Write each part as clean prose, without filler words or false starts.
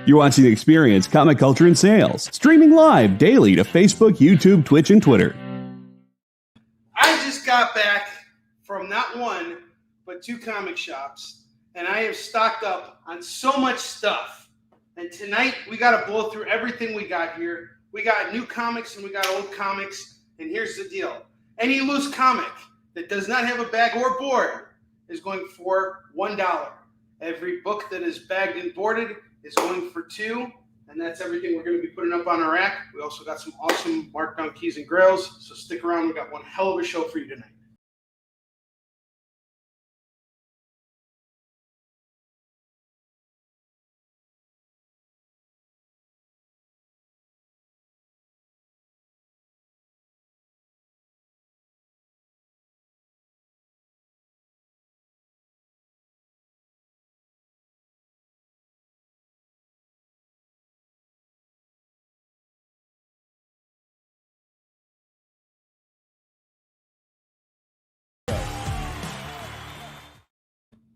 You're watching Experience Comic Culture and Sales, streaming live daily to Facebook, YouTube, Twitch, and Twitter. I just got back from not one, but 2 comic shops, and I have stocked up on so much stuff. And tonight, we got to blow through everything we got here. We got new comics and we got old comics, and here's the deal. Any loose comic that does not have a bag or board is going for $1. Every book that is bagged and boarded is going for $2, and that's everything we're going to be putting up on our rack. We also got some awesome markdown keys and grails, so stick around. We got one hell of a show for you tonight.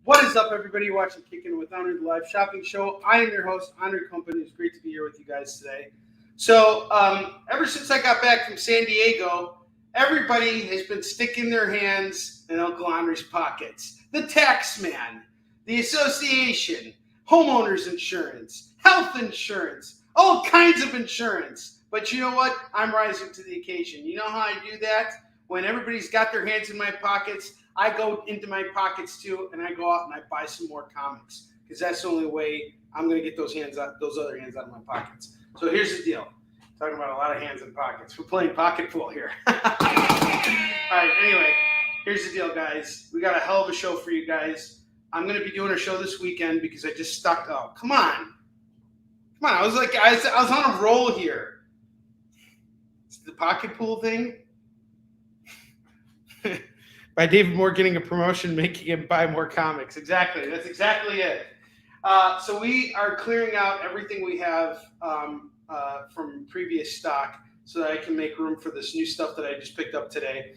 What is up, everybody? You're watching Kickin It With Onrie, the live shopping show. I am your host, Onrie Company. It's great to be here with you guys today. So, ever since I got back from San Diego, everybody has been sticking their hands in Uncle Onrie's pockets. The tax man, the association, homeowners insurance, health insurance, all kinds of insurance. But you know what? I'm rising to the occasion. You know how I do that? When everybody's got their hands in my pockets, I go into my pockets too, and I go out and I buy some more comics because that's the only way I'm going to get those other hands out of my pockets. So here's the deal. Talking about a lot of hands in pockets. We're playing pocket pool here. All right, anyway, here's the deal, guys. We got a hell of a show for you guys. I'm going to be doing a show this weekend because I just stocked up. Come on. I was on a roll here. It's the pocket pool thing. By David Moore getting a promotion, making him buy more comics. Exactly. That's exactly it. So we are clearing out everything we have from previous stock so that I can make room for this new stuff that I just picked up today.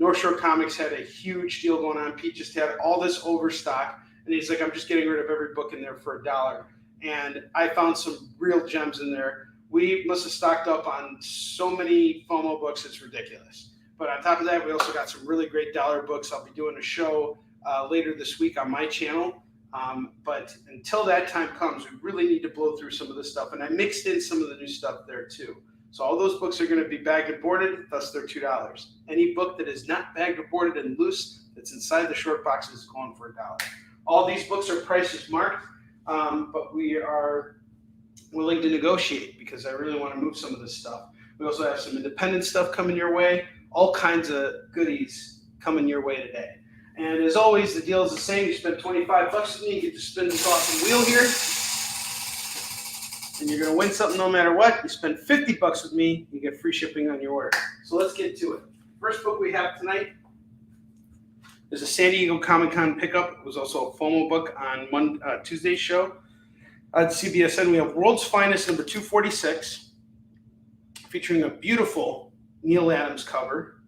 North Shore Comics had a huge deal going on. Pete just had all this overstock, and he's like, I'm just getting rid of every book in there for $1. And I found some real gems in there. We must have stocked up on so many FOMO books, it's ridiculous. But on top of that, we also got some really great dollar books. I'll be doing a show later this week on my channel. But until that time comes, we really need to blow through some of this stuff. And I mixed in some of the new stuff there too. So all those books are going to be bagged and boarded, thus they're $2. Any book that is not bagged or boarded and loose that's inside the short box is going for $1. All these books are prices marked, but we are willing to negotiate because I really want to move some of this stuff. We also have some independent stuff coming your way. All kinds of goodies coming your way today. And as always, the deal is the same. You spend $25 with me, you get to spin this awesome wheel here. And you're going to win something no matter what. You spend $50 with me, you get free shipping on your order. So let's get to it. First book we have tonight is a San Diego Comic-Con pickup. It was also a FOMO book on Tuesday's show. At CBSN, we have World's Finest number 246, featuring a beautiful Neil Adams cover.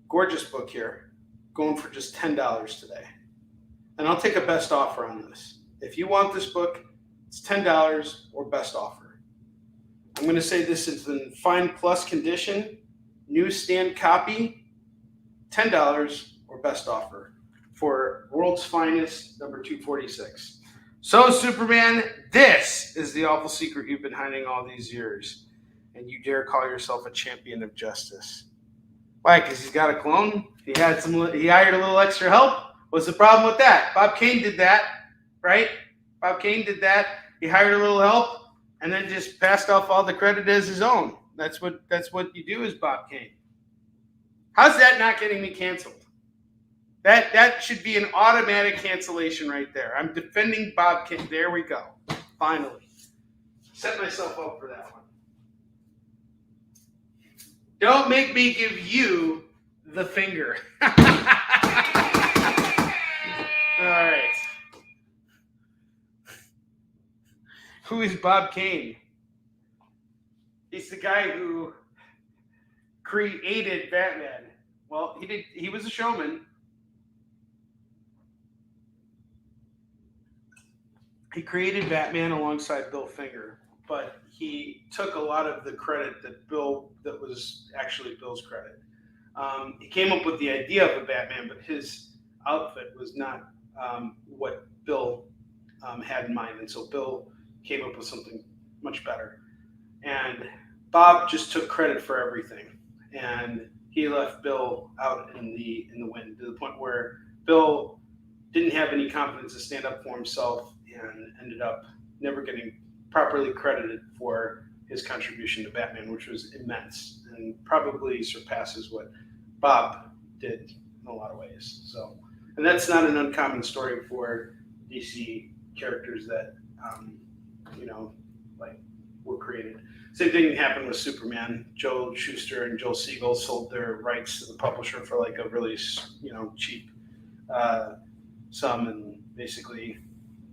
Gorgeous book here, going for just $10 today. And I'll take a best offer on this. If you want this book, it's $10 or best offer. I'm going to say this is in fine plus condition, newsstand copy, $10 or best offer for World's Finest number 246. So Superman, this is the awful secret you've been hiding all these years. And you dare call yourself a champion of justice. Why? Because he's got a clone? He hired a little extra help? What's the problem with that? Bob Kane did that, right? Bob Kane did that. He hired a little help and then just passed off all the credit as his own. That's what you do as Bob Kane. How's that not getting me canceled? That should be an automatic cancellation right there. I'm defending Bob Kane. There we go. Finally. Set myself up for that one. Don't make me give you the finger. All right. Who is Bob Kane? He's the guy who created Batman. Well, he was a showman. He created Batman alongside Bill Finger, but he took a lot of the credit that was actually Bill's credit. He came up with the idea of a Batman, but his outfit was not what Bill had in mind, and so Bill came up with something much better. And Bob just took credit for everything, and he left Bill out in the wind to the point where Bill didn't have any confidence to stand up for himself and ended up never getting properly credited for his contribution to Batman, which was immense and probably surpasses what Bob did in a lot of ways. So, and that's not an uncommon story for DC characters that, like were created. Same thing happened with Superman. Joe Shuster and Joel Siegel sold their rights to the publisher for like a really, cheap sum, and basically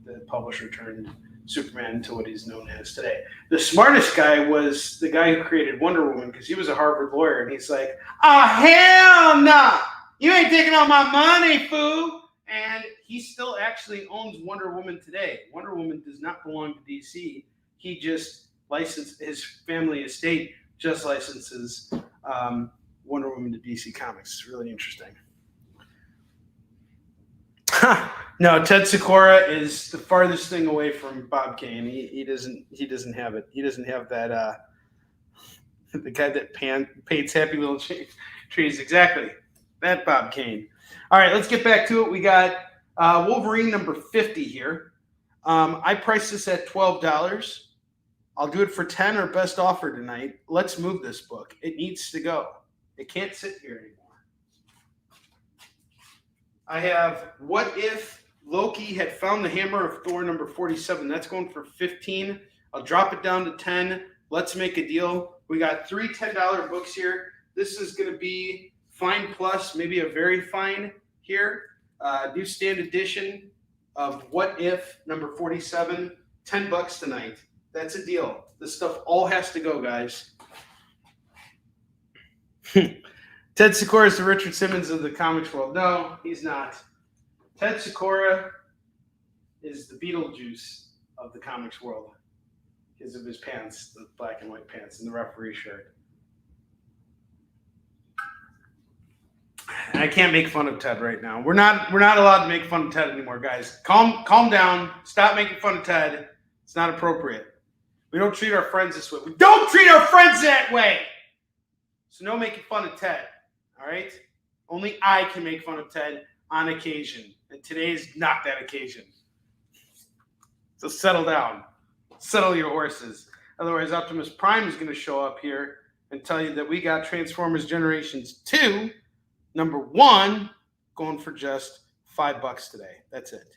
the publisher turned Superman into what he's known as today. The smartest guy was the guy who created Wonder Woman, because he was a Harvard lawyer, and he's like, "Oh hell no! You ain't taking all my money, fool!" And he still actually owns Wonder Woman today. Wonder Woman does not belong to DC. He just licensed, his family estate just licenses Wonder Woman to DC Comics. It's really interesting. No, Ted Sikora is the farthest thing away from Bob Kane. He doesn't have it. He doesn't have that. The guy that paints happy little trees. Exactly, that Bob Kane. All right, let's get back to it. We got Wolverine number 50 here. I priced this at $12. I'll do it for 10 or best offer tonight. Let's move this book. It needs to go. It can't sit here anymore. I have What If Loki Had Found the Hammer of Thor number 47. That's going for 15. I'll drop it down to 10. Let's make a deal. We got 3 $10 books here. This is going to be fine plus, maybe a very fine here. Newsstand edition of What If number 47. $10 tonight. That's a deal. This stuff all has to go, guys. Ted Sikora is the Richard Simmons of the comics world. No, he's not. Ted Sikora is the Beetlejuice of the comics world because of his pants, the black and white pants, and the referee shirt. And I can't make fun of Ted right now. We're not allowed to make fun of Ted anymore, guys. Calm down. Stop making fun of Ted. It's not appropriate. We don't treat our friends this way. We don't treat our friends that way. So no making fun of Ted. All right? Only I can make fun of Ted on occasion. And today is not that occasion. So settle down. Settle your horses. Otherwise, Optimus Prime is going to show up here and tell you that we got Transformers Generations 2, number 1, going for just $5 today. That's it.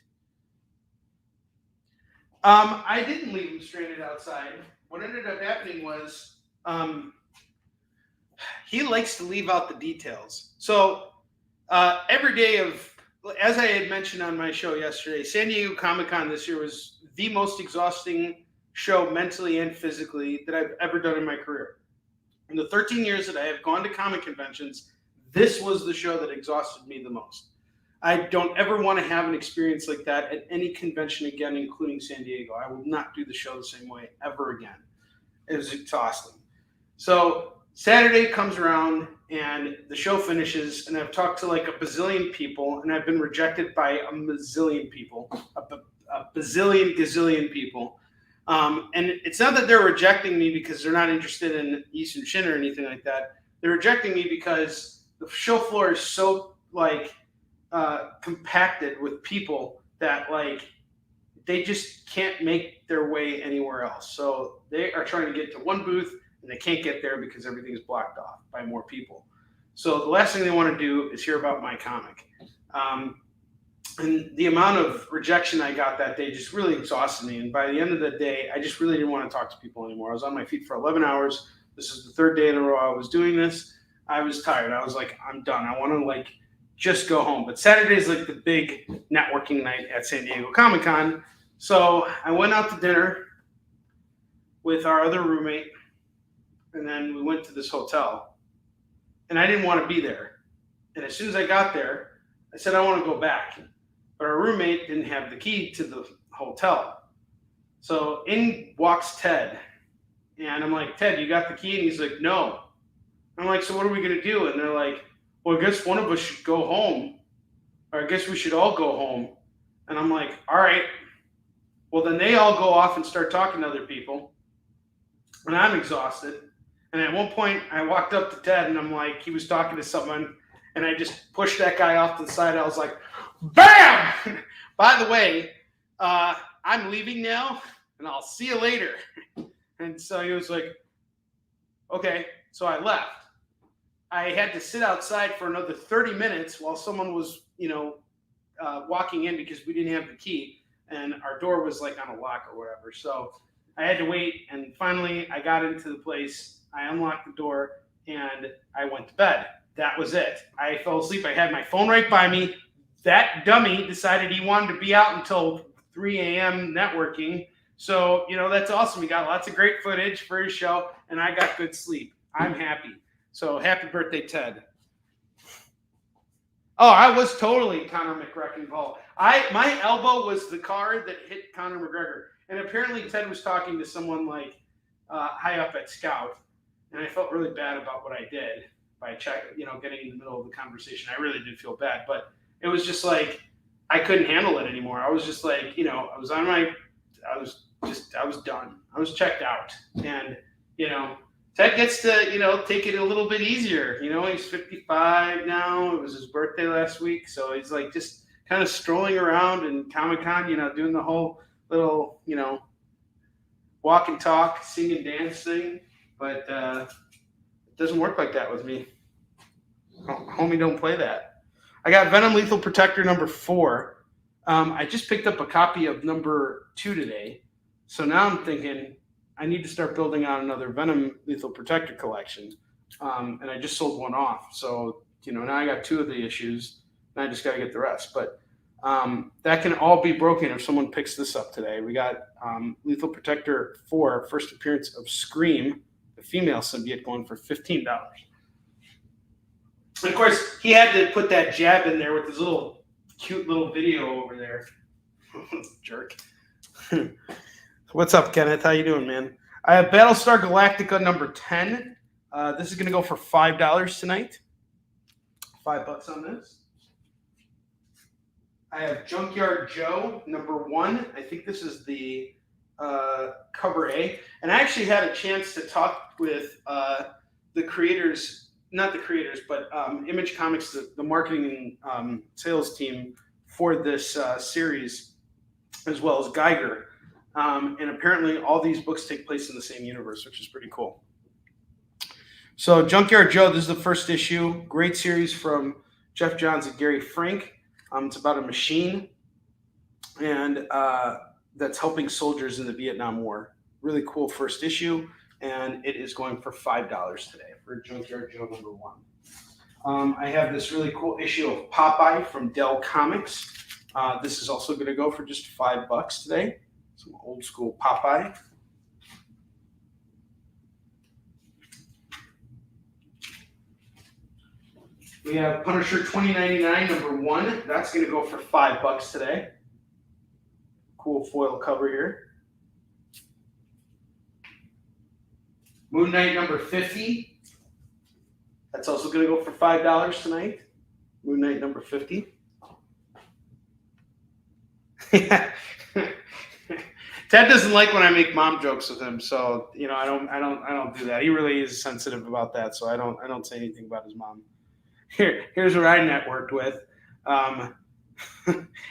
I didn't leave him stranded outside. What ended up happening was he likes to leave out the details. So every day of, as I had mentioned on my show yesterday, San Diego Comic-Con this year was the most exhausting show mentally and physically that I've ever done in my career. In the 13 years that I have gone to comic conventions, this was the show that exhausted me the most. I don't ever want to have an experience like that at any convention again, including San Diego. I will not do the show the same way ever again. It was exhausting. So Saturday comes around and the show finishes, and I've talked to like a bazillion people, and I've been rejected by a bazillion people, a bazillion gazillion people. And it's not that they're rejecting me because they're not interested in Eastern Shin or anything like that. They're rejecting me because the show floor is so like compacted with people that like they just can't make their way anywhere else. So they are trying to get to one booth and they can't get there because everything is blocked off by more people. So the last thing they want to do is hear about my comic. And the amount of rejection I got that day just really exhausted me. And by the end of the day, I just really didn't want to talk to people anymore. I was on my feet for 11 hours. This is the third day in a row I was doing this. I was tired. I was like, I'm done. I want to like just go home. But Saturday is like the big networking night at San Diego Comic-Con. So I went out to dinner with our other roommate, and then we went to this hotel. And I didn't want to be there. And as soon as I got there, I said, I want to go back. But our roommate didn't have the key to the hotel. So in walks Ted, and I'm like, Ted, you got the key? And he's like, no. I'm like, so what are we going to do? And they're like, well, I guess one of us should go home, or I guess we should all go home. And I'm like, all right. Well, then they all go off and start talking to other people, and I'm exhausted. And at one point, I walked up to Ted, and I'm like, he was talking to someone, and I just pushed that guy off to the side. I was like, bam! By the way, I'm leaving now, and I'll see you later. And so he was like, okay. So I left. I had to sit outside for another 30 minutes while someone was, walking in because we didn't have the key. And our door was like on a lock or whatever. So I had to wait. And finally, I got into the place. I unlocked the door and I went to bed. That was it. I fell asleep. I had my phone right by me. That dummy decided he wanted to be out until 3 a.m. networking. So, that's awesome. We got lots of great footage for his show, and I got good sleep. I'm happy. So happy birthday, Ted. Oh, I was totally Conor McGregor ball. My elbow was the car that hit Conor McGregor. And apparently Ted was talking to someone like high up at Scout. And I felt really bad about what I did by getting in the middle of the conversation. I really did feel bad. But it was just like I couldn't handle it anymore. I was just like, I was done. I was checked out. And, Ted gets to, take it a little bit easier. He's 55 now. It was his birthday last week. So he's like just kind of strolling around in Comic-Con, doing the whole little, walk and talk, sing and dance thing. But it doesn't work like that with me. Homie, don't play that. I got Venom Lethal Protector number 4. I just picked up a copy of number 2 today. So now I'm thinking I need to start building on another Venom Lethal Protector collection. And I just sold one off. So, now I got 2 of the issues, and I just got to get the rest. But that can all be broken if someone picks this up today. We got Lethal Protector 4, first appearance of Scream, the female symbiote, going for $15. And of course, he had to put that jab in there with his little cute little video over there. Jerk. What's up, Kenneth? How you doing, man? I have Battlestar Galactica number 10. This is going to go for $5 tonight. $5 on this. I have Junkyard Joe number 1. I think this is the cover A. And I actually had a chance to talk with the creators, not the creators, but Image Comics, the marketing and sales team for this series, as well as Geiger. And apparently all these books take place in the same universe, which is pretty cool. So Junkyard Joe, this is the first issue. Great series from Jeff Johns and Gary Frank. It's about a machine and that's helping soldiers in the Vietnam War. Really cool first issue, and it is going for $5 today for Junkyard Joe number 1. I have this really cool issue of Popeye from Dell Comics. This is also going to go for just $5 today. Some old school Popeye. We have Punisher 2099 number 1. That's going to go for $5 today. Cool foil cover here. Moon Knight number 50. That's also going to go for $5 tonight. Moon Knight number 50. Ted doesn't like when I make mom jokes with him, so I don't do that. He really is sensitive about that, so I don't say anything about his mom. Here's what I networked with. I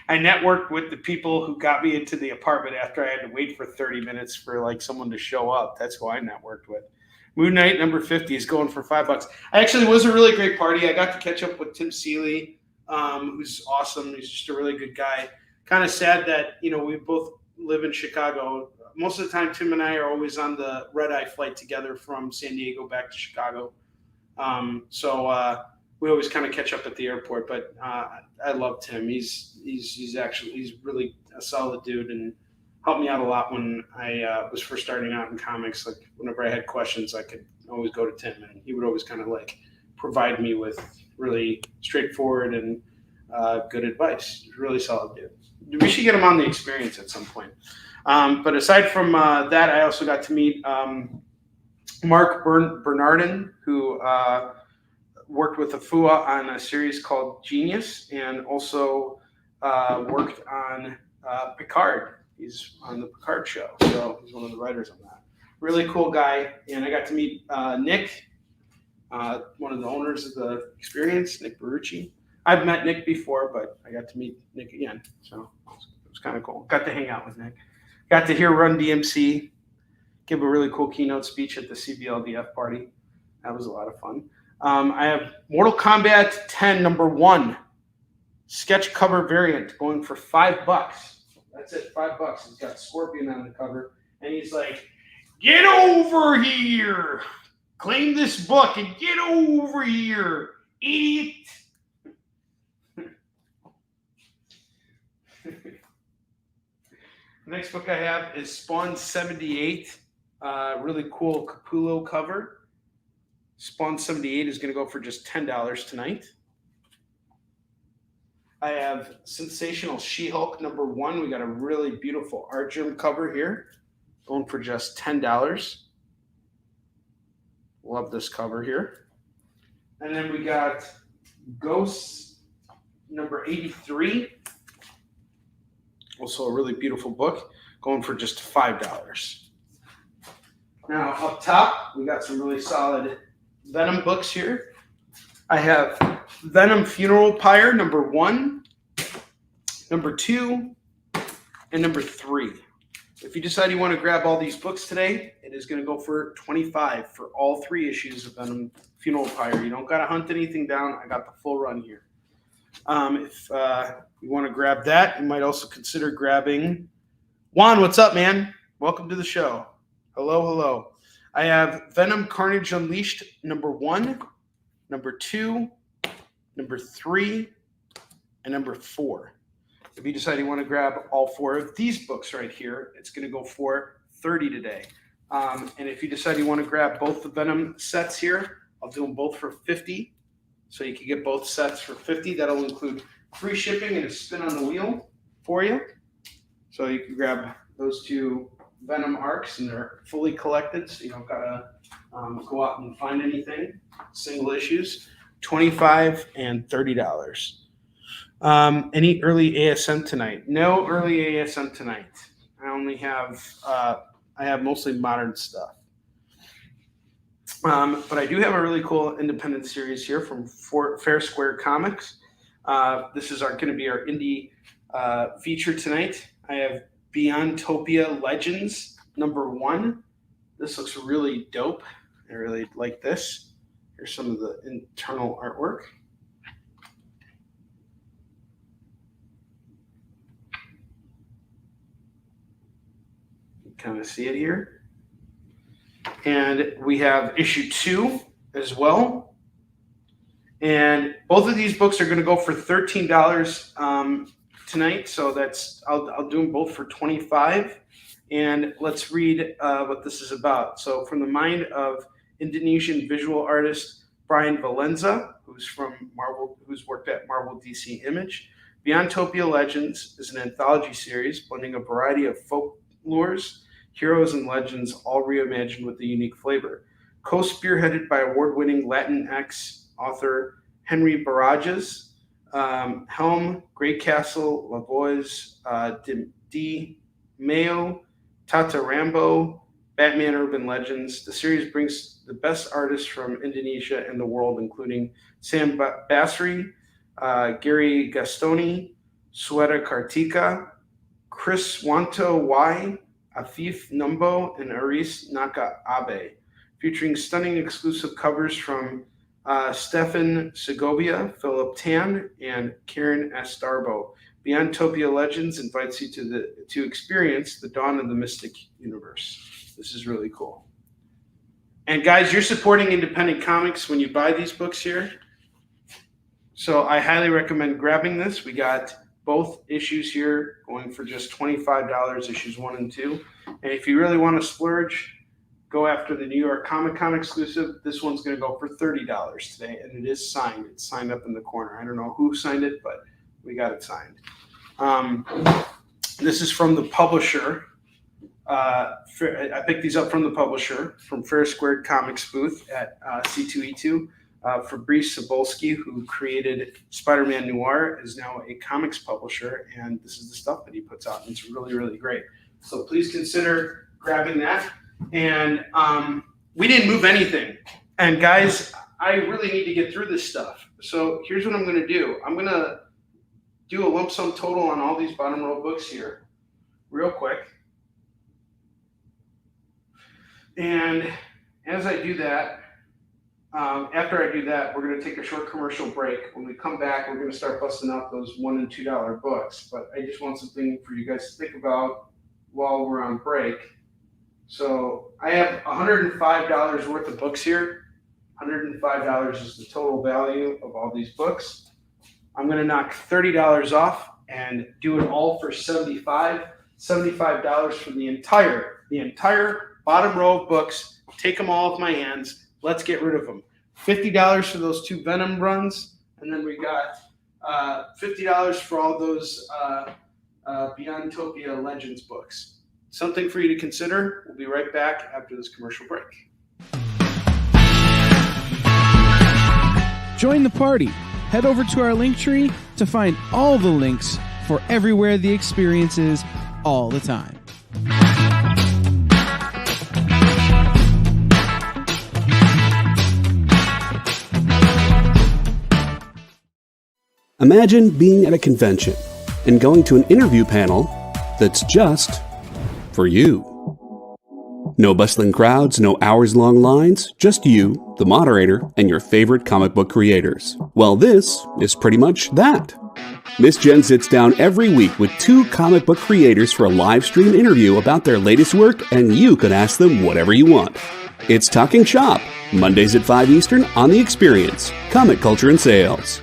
networked with the people who got me into the apartment after I had to wait for 30 minutes for someone to show up. That's who I networked with. Moon Knight number 50 is going for $5. Actually, it was a really great party. I got to catch up with Tim Seeley, who's awesome. He's just a really good guy. Kind of sad that we both live in Chicago. Most of the time, Tim and I are always on the red-eye flight together from San Diego back to Chicago. So we always kind of catch up at the airport. But I love Tim. He's really a solid dude and helped me out a lot when I was first starting out in comics. Like whenever I had questions, I could always go to Tim, and he would always kind of provide me with really straightforward and good advice. He's a really solid dude. We should get him on the experience at some point. But aside from that, I also got to meet Mark Bernardin, who worked with Afua on a series called Genius, and also worked on Picard. He's on the Picard show, so he's one of the writers on that. Really cool guy, and I got to meet Nick, one of the owners of the experience, Nick Barucci. I've met Nick before, but I got to meet Nick again, so it was kind of cool. Got to hang out with Nick. Got to hear Run DMC give a really cool keynote speech at the CBLDF party. That was a lot of fun. I have Mortal Kombat 10 #1 sketch cover variant going for $5. That's it, $5. He's got Scorpion on the cover, and he's like, "Get over here! Claim this book and get over here, idiot!" The next book I have is Spawn 78. Really cool Capullo cover. Spawn 78 is going to go for just $10 tonight. I have Sensational She-Hulk #1. We got a really beautiful art germ cover here, going for just $10. Love this cover here. And then we got Ghosts #83. Also a really beautiful book, going for just $5. Now up top, we got some really solid Venom books here. I have Venom Funeral Pyre #1, #2, and #3. If you decide you want to grab all these books today, it is going to go for $25 for all 3 issues of Venom Funeral Pyre. You don't got to hunt anything down. I got the full run here. If you want to grab that, you might also consider grabbing Juan. What's up, man? Welcome to the show. Hello. I have Venom Carnage Unleashed #1, #2, #3, and #4. If you decide you want to grab all 4 of these books right here, it's going to go for $30 today. And if you decide you want to grab both the Venom sets here, I'll do them both for $50. So you can get both sets for $50. That'll include free shipping and a spin on the wheel for you. So you can grab those 2 Venom arcs, and they're fully collected, so you don't gotta go out and find anything. Single issues, $25 and $30. Any early ASM tonight? No early ASM tonight. I only have I have mostly modern stuff. But I do have a really cool independent series here from Fair Square Comics. This is going to be our indie feature tonight. I have Beyondtopia Legends #1. This looks really dope. I really like this. Here's some of the internal artwork. You kind of see it here. And we have issue 2 as well. And both of these books are going to go for $13 tonight, so I'll do them both for $25. And let's read what this is about. So, from the mind of Indonesian visual artist Brian Valenza, who's worked at Marvel DC Image, Beyondtopia Legends is an anthology series blending a variety of folklores, heroes, and legends, all reimagined with a unique flavor. Co-spearheaded by award-winning Latinx author Henry Barajas, Helm, Great Castle, La Voz, D. Mayo, Tata Rambo, Batman Urban Legends. The series brings the best artists from Indonesia and the world, including Sam Basri, Gary Gastoni, Sweta Kartika, Chris Wanto Y, Afif Numbo, and Aris Naka-Abe, featuring stunning exclusive covers from Stefan Segovia, Philip Tan, and Karen Astarbo. Beyondtopia Legends invites you to experience the dawn of the mystic universe. This is really cool. And guys, you're supporting independent comics when you buy these books here. So I highly recommend grabbing this. We got both issues here going for just $25, issues 1 and 2. And if you really want to splurge, go after the New York Comic Con exclusive. This one's going to go for $30 today, and it is signed. It's signed up in the corner. I don't know who signed it, but we got it signed. This is from the publisher I picked these up from the publisher, from Fair Squared Comics booth at C2E2. Fabrice Cebulski, who created Spider-Man Noir, is now a comics publisher, and this is the stuff that he puts out, and it's really, really great. So please consider grabbing that. And we didn't move anything. And guys, I really need to get through this stuff. So here's what I'm going to do. I'm going to do a lump sum total on all these bottom row books here real quick. And as I do that, after I do that, we're going to take a short commercial break. When we come back, we're going to start busting out those $1 and $2 books. But I just want something for you guys to think about while we're on break. So I have $105 worth of books here. $105 is the total value of all these books. I'm going to knock $30 off and do it all for $75 for the entire bottom row of books. Take them all off my hands. Let's get rid of them. $50 for those 2 Venom runs, and then we got $50 for all those Beyond Topia Legends books. Something for you to consider. We'll be right back after this commercial break. Join the party. Head over to our link tree to find all the links for everywhere the experience is all the time. Imagine being at a convention and going to an interview panel that's just for you. No bustling crowds, no hours-long lines, just you, the moderator, and your favorite comic book creators. Well, this is pretty much that. Miss Jen sits down every week with 2 comic book creators for a live stream interview about their latest work, and you can ask them whatever you want. It's Talking Shop, Mondays at 5 Eastern on The Experience, Comic Culture and Sales.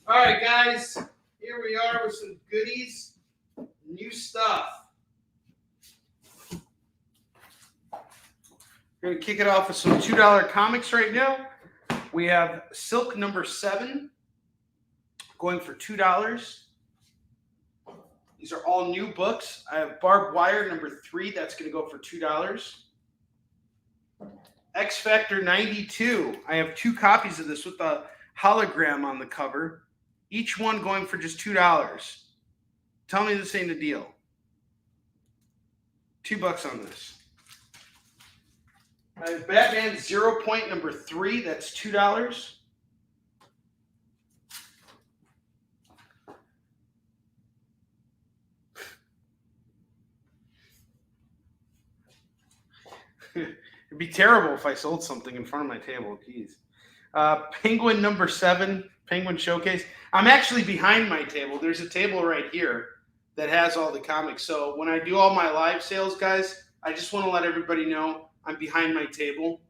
All right, guys, here we are with some goodies, new stuff. We're going to kick it off with some $2 comics right now. We have Silk number 7 going for $2. These are all new books. I have Barbed Wire number 3. That's going to go for $2. X Factor 92. I have 2 copies of this with a hologram on the cover. Each one going for just $2. Tell me this ain't a deal. $2 on this. I have Batman 0 Point number 3. That's $2. It'd be terrible if I sold something in front of my table. Jeez. Penguin number 7, Penguin Showcase. I'm actually behind my table. There's a table right here that has all the comics. So when I do all my live sales, guys, I just want to let everybody know I'm behind my table.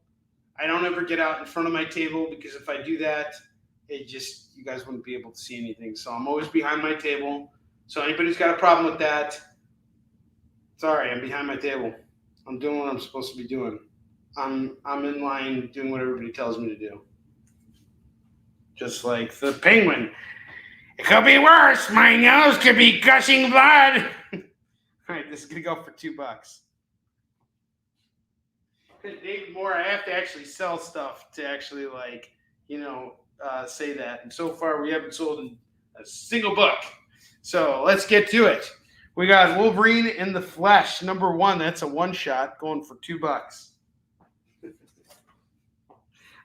I don't ever get out in front of my table because if I do that, you guys wouldn't be able to see anything. So I'm always behind my table. So anybody's got a problem with that, sorry, I'm behind my table. I'm doing what I'm supposed to be doing. I'm in line doing what everybody tells me to do. Just like the penguin. It could be worse. My nose could be gushing blood. All right, this is going to go for $2. David Moore, I have to actually sell stuff to actually say that. And so far, we haven't sold a single book. So let's get to it. We got Wolverine in the Flesh, #1. That's a one-shot going for $2.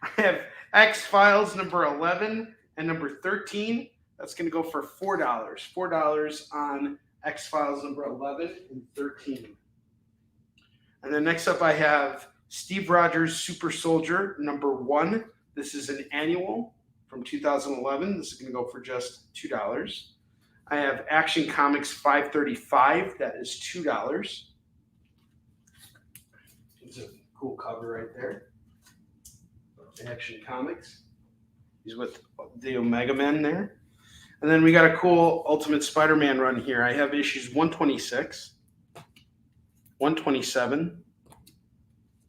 I have X-Files #11 and #13. That's going to go for $4. $4 on X-Files #11 and 13. And then next up I have Steve Rogers Super Soldier #1. This is an annual from 2011. This is going to go for just $2. I have Action Comics 535. That is $2. It's a cool cover right there. Action Comics. He's with the Omega Men there. And then we got a cool Ultimate Spider-Man run here. I have issues 126, 127,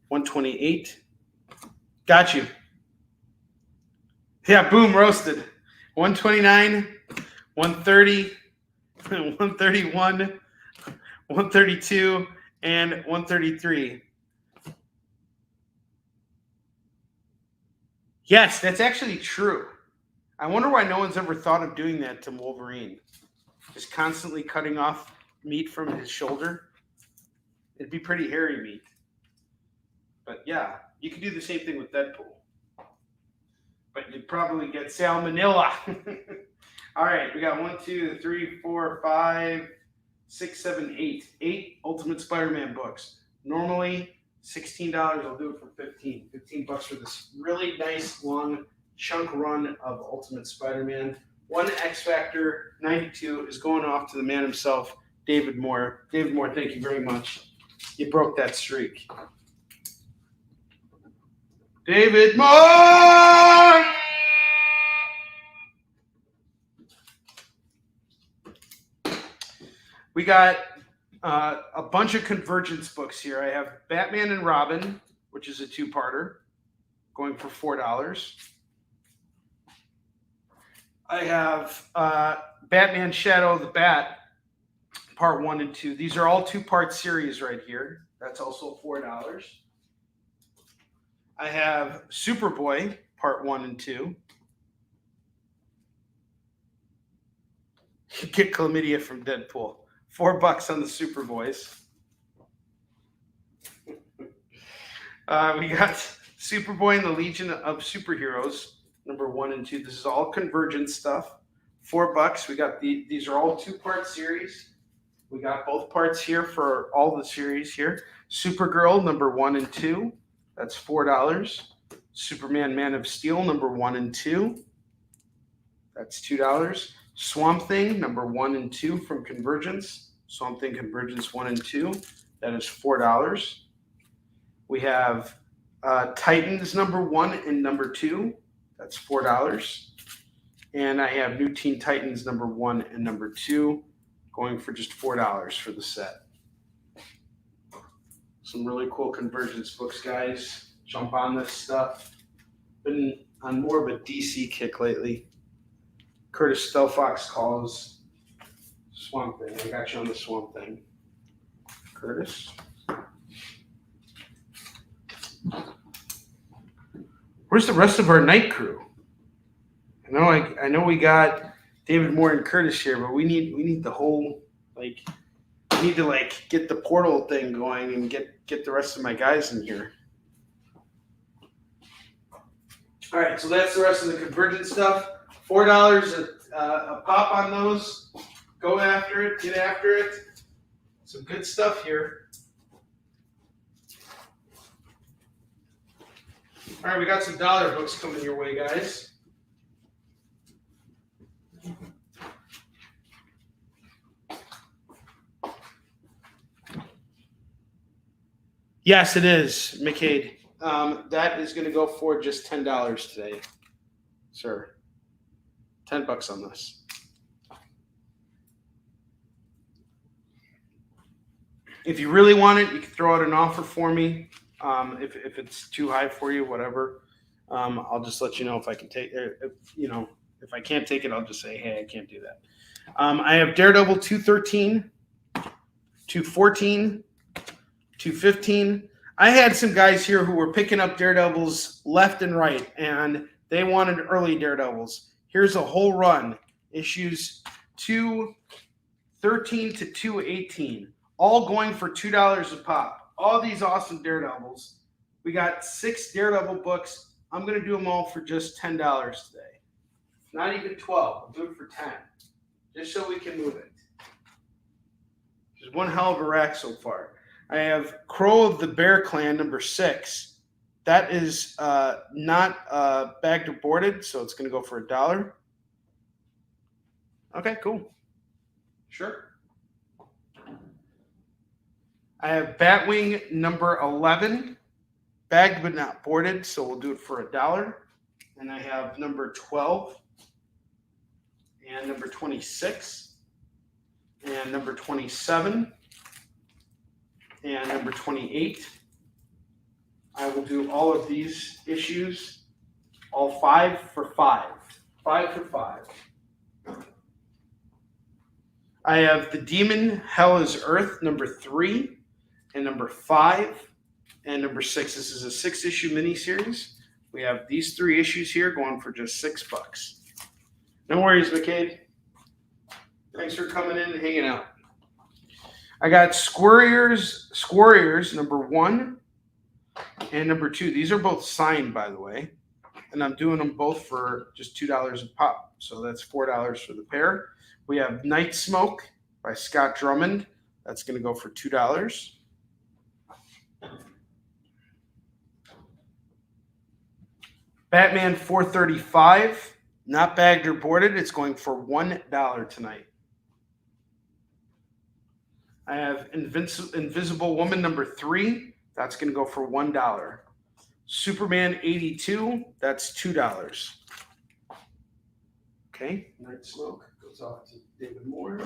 128. Got you. Yeah, boom, roasted. 129, 130, 131, 132, and 133. Yes, that's actually true. I wonder why no one's ever thought of doing that to Wolverine. Just constantly cutting off meat from his shoulder. It'd be pretty hairy meat. But yeah, you could do the same thing with Deadpool. But you'd probably get salmonella. All right, we got 1, 2, 3, 4, 5, 6, 7, 8. 8 Ultimate Spider-Man books. Normally $16. I'll do it for $15. $15 for this really nice long chunk run of Ultimate Spider-Man. 1 X Factor 92 is going off to the man himself, David Moore. David Moore, thank you very much. You broke that streak. David Moore! We got a bunch of Convergence books here. I have Batman and Robin, which is a 2-parter, going for $4. I have Batman Shadow of the Bat, part 1 and 2. These are all 2-part series right here. That's also $4. I have Superboy, part 1 and 2. Get chlamydia from Deadpool. $4 on the Superboys. We got Superboy and the Legion of Superheroes, #1 and 2. This is all Convergence stuff. $4. We got these are all 2-part series. We got both parts here for all the series here. Supergirl #1 and 2. That's $4. Superman Man of Steel #1 and 2. That's $2. Swamp Thing #1 and 2 from Convergence. Swamp Thing Convergence 1 and 2. That is $4. We have Titans #1 and 2. That's $4. And I have New Teen Titans #1 and 2 going for just $4 for the set. Some really cool Convergence books, guys. Jump on this stuff. Been on more of a DC kick lately. Curtis Stelfox calls Swamp Thing. I got you on the Swamp Thing. Curtis. Where's the rest of our night crew? I know we got David Moore and Curtis here, but we need the whole we need to get the portal thing going and get the rest of my guys in here. All right, so that's the rest of the Convergence stuff. $4 a pop on those. Go after it. Get after it. Some good stuff here. All right, we got some dollar books coming your way, guys. Yes, it is, McCade. That is going to go for just $10 today, sir. $10 on this. If you really want it, you can throw out an offer for me. If it's too high for you, whatever, I'll just let you know if I can take it. If I can't take it, I'll just say, hey, I can't do that. I have Daredevil 213, 214, 215. I had some guys here who were picking up Daredevils left and right, and they wanted early Daredevils. Here's a whole run. Issues 213 to 218, all going for $2 a pop. All these awesome Daredevils. We got 6 Daredevil books. I'm going to do them all for just $10 today. Not even 12. I'll do it for 10. Just so we can move it. There's one hell of a rack so far. I have Crow of the Bear Clan, number 6. That is not bagged or boarded, so it's going to go for $1. Okay, cool. Sure. I have Batwing number 11, bagged but not boarded, so we'll do it for $1. And I have number 12, and number 26, and number 27, and number 28. I will do all of these issues, all 5 for 5. 5 for 5. I have The Demon, Hell is Earth, number 3, and number 5, and number 6. This is a 6-issue miniseries. We have these 3 issues here going for just $6. No worries, McCade. Thanks for coming in and hanging out. I got Squarriors number 1 and number 2. These are both signed, by the way, and I'm doing them both for just $2 a pop. So that's $4 for the pair. We have Night Smoke by Scott Drummond. That's going to go for $2. Batman 435, not bagged or boarded. It's going for $1 tonight. I have Invisible Woman number 3. That's going to go for $1. Superman 82. That's $2. Okay. Night Smoke goes off to David Moore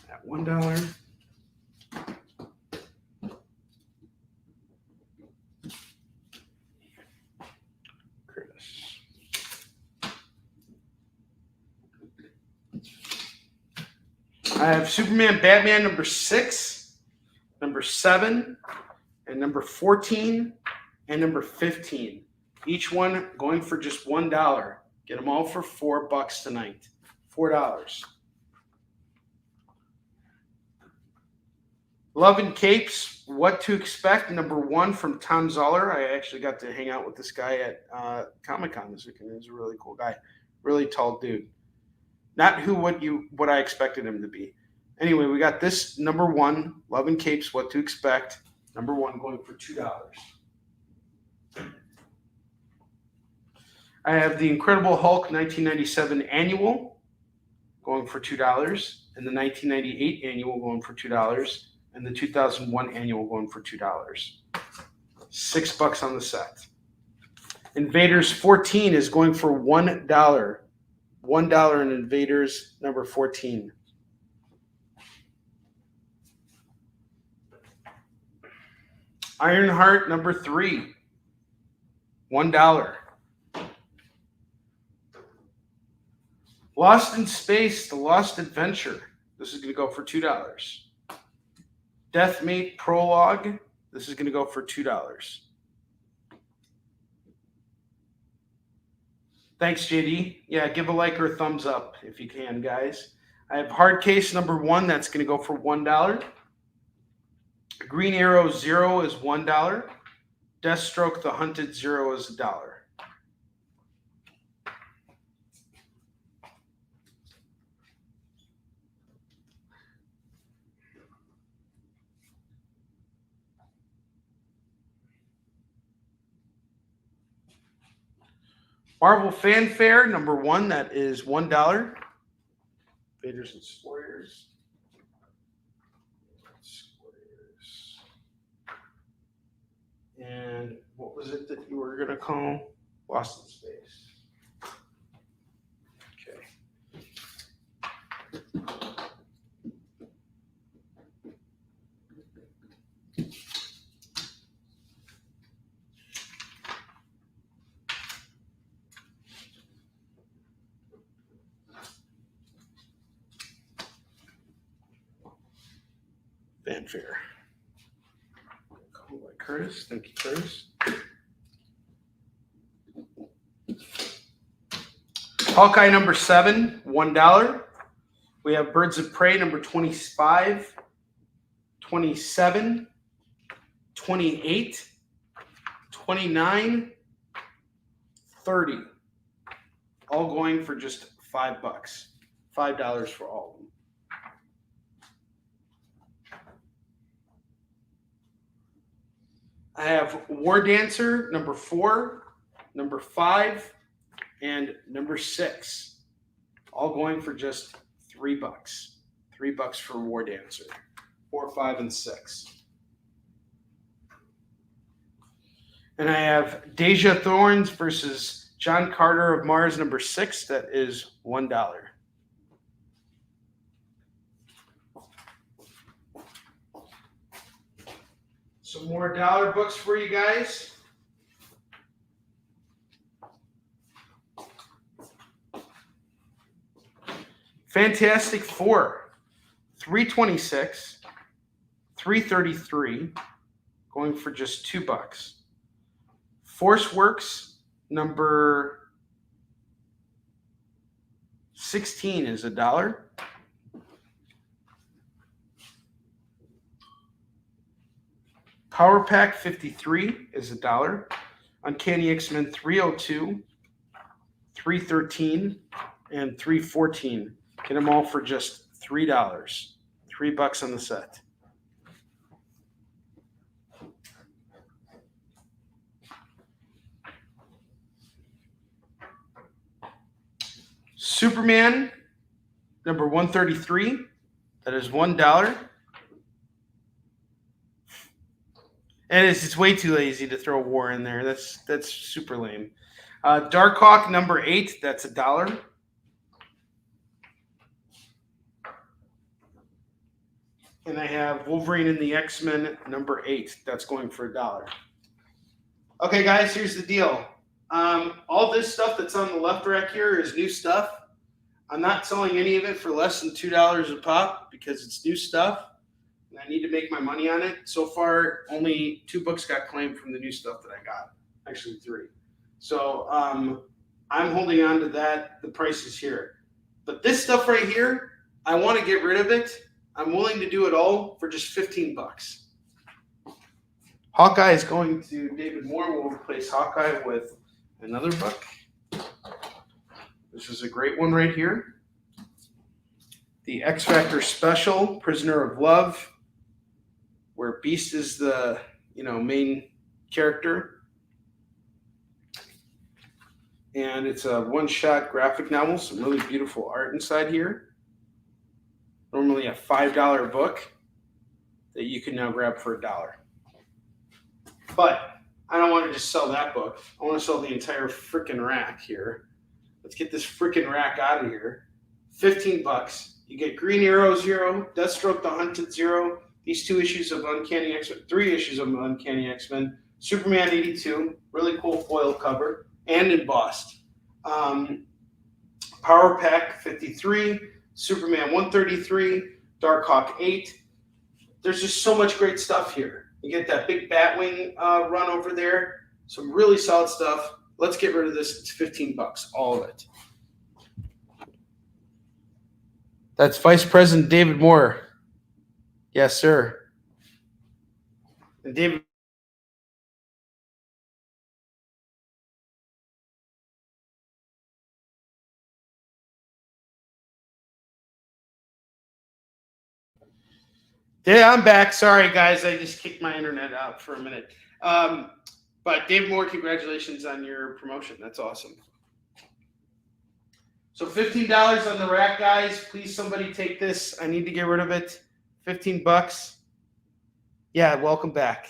at $1. I have Superman Batman number 6, number 7, and number 14, and number 15. Each one going for just $1. Get them all for $4 tonight. $4. Love and Capes, What to Expect, number 1 from Tom Zoller. I actually got to hang out with this guy at Comic-Con this weekend. He's a really cool guy. Really tall dude. Not what I expected him to be. Anyway, we got this number 1, Love and Capes, What to Expect. Number 1 going for $2. I have the Incredible Hulk 1997 annual going for $2, and the 1998 annual going for $2, and the 2001 annual going for $2. $6 on the set. Invaders 14 is going for $1. $1 in Invaders number 14. Ironheart number 3. $1. Lost in Space, The Lost Adventure. This is going to go for $2. Deathmate Prologue. This is going to go for $2. Thanks, JD. Yeah, give a like or a thumbs up if you can, guys. I have Hard Case number 1. That's going to go for $1. Green Arrow 0 is $1. Deathstroke The Hunted 0 is $1. Marvel Fanfare number 1, that is $1. Vaders and Warriors. you were going to call Lost in Space. Okay. Fanfare. Called by Curtis. Thank you, Curtis. Hawkeye number 7, $1. We have Birds of Prey number 25, 27, 28, 29, 30. All going for just $5. $5 for all of them. I have War Dancer number 4, number 5, and number 6. All going for just $3. $3 for War Dancer. 4, 5, and 6. And I have Deja Thorns versus John Carter of Mars number 6. That is $1. Some more dollar books for you guys. Fantastic Four, $3.26, $3.33, going for just $2. Force Works number 16 is $1. Power Pack 53 is $1. Uncanny X-Men 302, 313, and 314. Get them all for just $3. $3 on the set. Superman number 133. That is $1. And it's way too lazy to throw War in there. That's super lame. Darkhawk number 8. That's $1. And I have Wolverine and the X-Men number 8. That's going for $1. Okay, guys, here's the deal. All this stuff that's on the left rack here is new stuff. I'm not selling any of it for less than $2 a pop because it's new stuff. And I need to make my money on it. So far, only 2 books got claimed from the new stuff that I got. Actually, 3. So I'm holding on to that. The price is here. But this stuff right here, I want to get rid of it. I'm willing to do it all for just $15. Hawkeye is going to David Moore. We'll replace Hawkeye with another book. This is a great one right here. The X Factor Special, Prisoner of Love, where Beast is the main character. And it's a one-shot graphic novel, some really beautiful art inside here. Normally a $5 book that you can now grab for $1. But I don't want to just sell that book. I want to sell the entire freaking rack here. Let's get this freaking rack out of here. $15. You get Green Arrow 0, Deathstroke the Hunted 0, these 2 issues of Uncanny X-Men, 3 issues of Uncanny X-Men, Superman 82, really cool foil cover, and embossed. Power Pack 53, Superman 133, Darkhawk 8. There's just so much great stuff here. You get that big Batwing run over there. Some really solid stuff. Let's get rid of this. It's $15, all of it. That's Vice President David Moore. Yes, sir. And David. Yeah, I'm back. Sorry, guys. I just kicked my internet out for a minute. But David Moore, congratulations on your promotion. That's awesome. So $15 on the rack, guys. Please, somebody take this. I need to get rid of it. $15. Yeah, welcome back.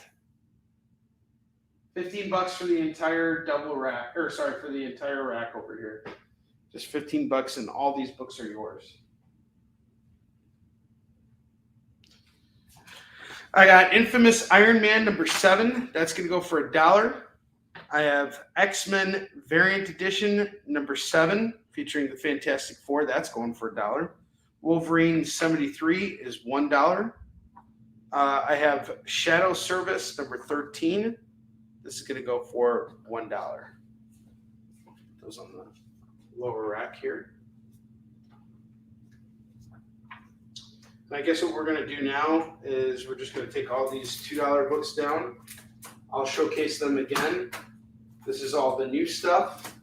$15 for the entire double rack, or sorry, for the entire rack over here. Just $15, and all these books are yours. I got Infamous Iron Man number 7. That's going to go for $1. I have X-Men Variant Edition number 7, featuring the Fantastic Four. That's going for $1. Wolverine 73 is $1. I have Shadow Service number 13. This is going to go for $1. Those on the lower rack here. And I guess what we're going to do now is we're just going to take all these $2 books down. I'll showcase them again. This is all the new stuff.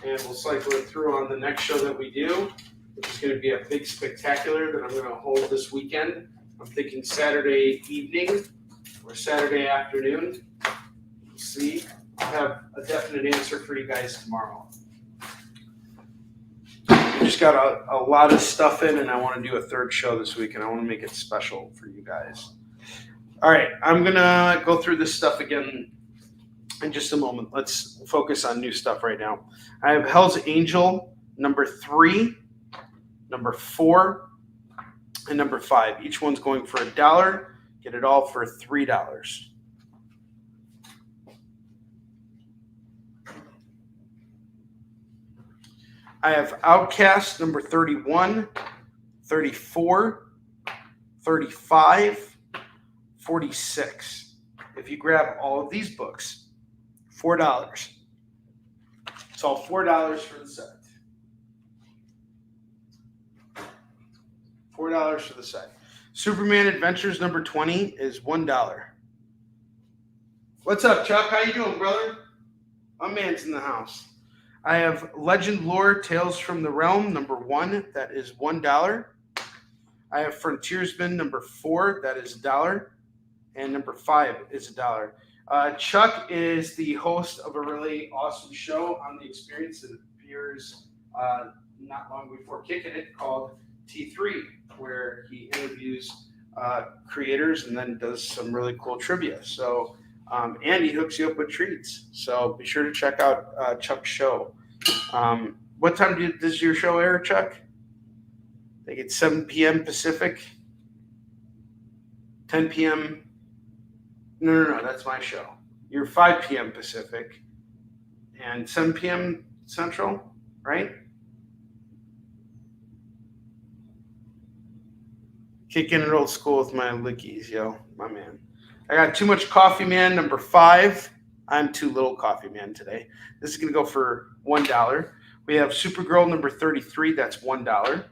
And we'll cycle it through on the next show that we do, which is going to be a big spectacular that I'm going to hold this weekend. I'm thinking Saturday evening or Saturday afternoon. We'll see. I'll have a definite answer for you guys tomorrow. I just got a lot of stuff in, and I want to do a third show this week, and I want to make it special for you guys. All right, I'm going to go through this stuff again in just a moment. Let's focus on new stuff right now. I have Hell's Angel number 3, number 4, and number 5. Each one's going for $1. Get it all for $3. I have Outcast number 31, 34, 35, 46. If you grab all of these books, $4. It's all $4 for the set. $4 for the set. Superman Adventures number 20 is $1. What's up, Chuck? How you doing, brother? My man's in the house. I have Legend Lore Tales from the Realm number 1. That is $1. I have Frontiersman number 4. That is $1. And number 5 is $1. Chuck is the host of a really awesome show on The Experience that appears not long before Kickin It called T3, where he interviews creators and then does some really cool trivia. So, and he hooks you up with treats. So be sure to check out Chuck's show. What time does your show air, Chuck? I think it's 7 p.m. Pacific, 10 p.m. No, that's my show. You're 5 p.m. Pacific and 7 p.m. Central, right? Kicking it old school with my lickies, yo, my man. I got Too Much Coffee Man number 5. I'm Too Little Coffee Man today. This is going to go for $1. We have Supergirl number 33. That's $1.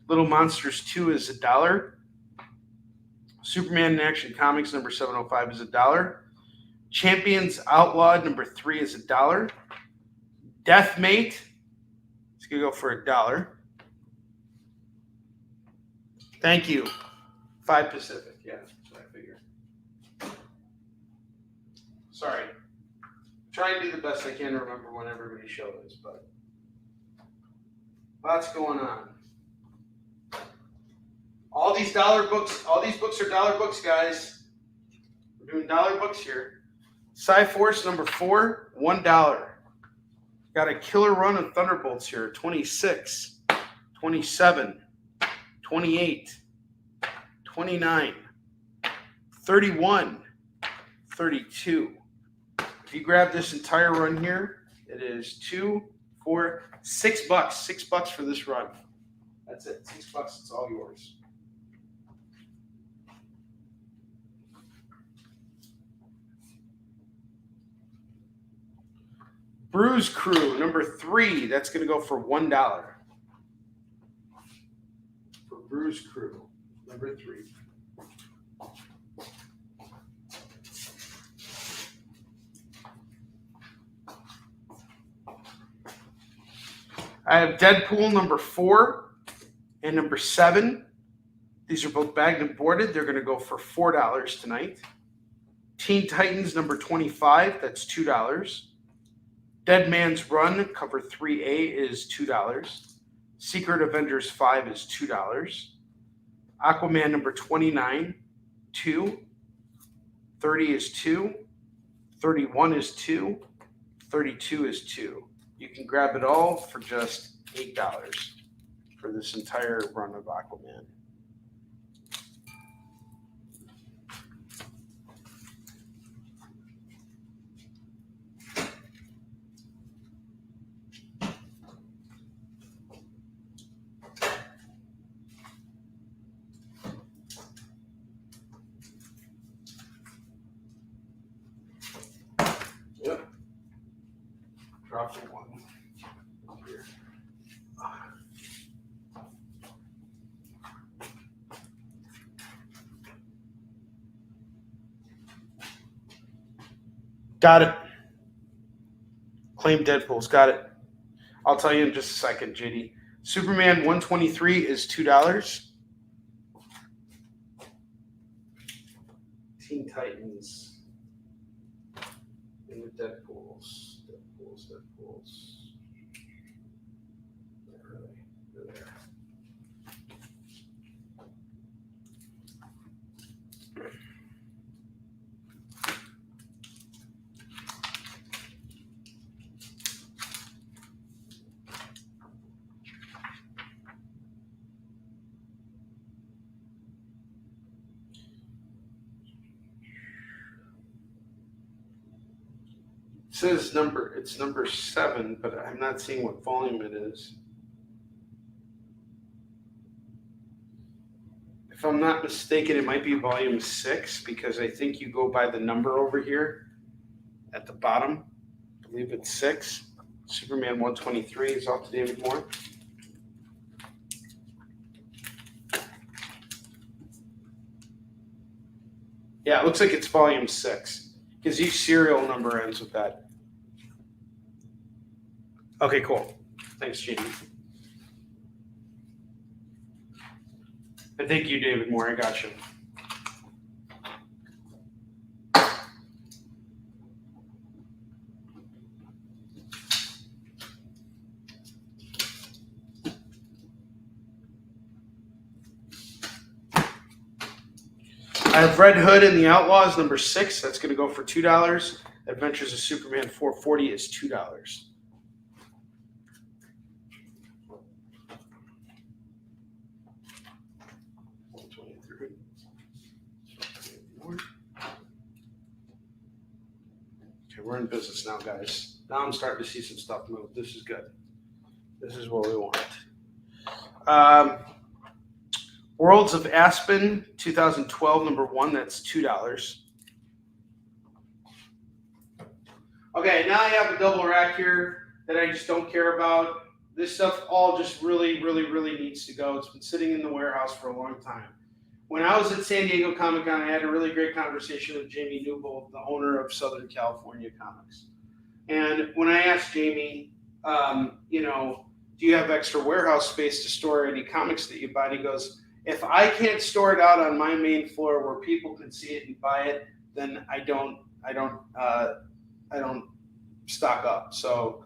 Little Monsters 2 is $1. Superman in Action Comics number 705 is $1. Champions Outlawed number 3 is $1. Deathmate, it's going to go for $1. Thank you. 5 Pacific. Yeah, that's what I figured. Sorry. Try and do the best I can to remember when everybody's show is, but lots going on. All these dollar books, all these books are dollar books, guys. We're doing dollar books here. Cyforce number 4, $1. Got a killer run of Thunderbolts here. 26, 27, 28, 29, 31, 32. If you grab this entire run here, it is $2, $4, $6. $6 for this run. That's it. $6. It's all yours. Bruise Crew number 3. That's going to go for $1. For Bruise Crew number 3. I have Deadpool number 4 and number 7. These are both bagged and boarded. They're going to go for $4 tonight. Teen Titans number 25. That's $2. Dead Man's Run cover 3A is $2. Secret Avengers 5 is $2. Aquaman number 29, $2. 30 is 2, 31 is 2, 32 is 2. You can grab it all for just $8 for this entire run of Aquaman. Yep. Drop the one here. Got it. Claim Deadpool's got it. I'll tell you in just a second, JD. Superman 123 is $2. Teen Titans. And the Deadpools. Where are they? They're there. It says it's number 7, but I'm not seeing what volume it is. If I'm not mistaken, it might be volume 6 because I think you go by the number over here at the bottom. I believe it's 6. Superman 123 is off to David Moore. Yeah, it looks like it's volume 6 because each serial number ends with that. Okay, cool. Thanks, Jamie. And thank you, David Moore. I got you. I have Red Hood and the Outlaws, number 6. That's going to go for $2. Adventures of Superman 440 is $2. Okay, we're in business now, guys. Now I'm starting to see some stuff move. This is good. This is what we want. Worlds of Aspen, 2012, number 1. That's $2. Okay, now I have a double rack here that I just don't care about. This stuff all just really needs to go. It's been sitting in the warehouse for a long time. When I was at San Diego Comic-Con, I had a really great conversation with Jamie Newbold, the owner of Southern California Comics. And when I asked Jamie, do you have extra warehouse space to store any comics that you buy? And he goes, if I can't store it out on my main floor where people can see it and buy it, then I don't stock up. So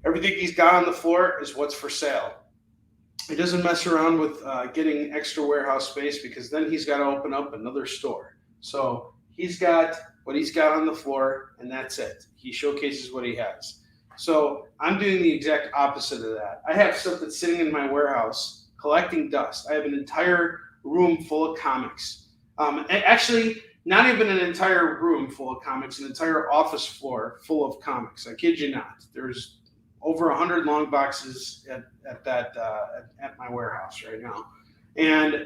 everything he's got on the floor is what's for sale. He doesn't mess around with getting extra warehouse space because then he's got to open up another store. So he's got what he's got on the floor, and that's it. He showcases what he has. So I'm doing the exact opposite of that. I have stuff that's sitting in my warehouse collecting dust. I have an entire room full of comics. Actually, not even an entire room full of comics, an entire office floor full of comics. I kid you not. There's over 100 long boxes at my warehouse right now. And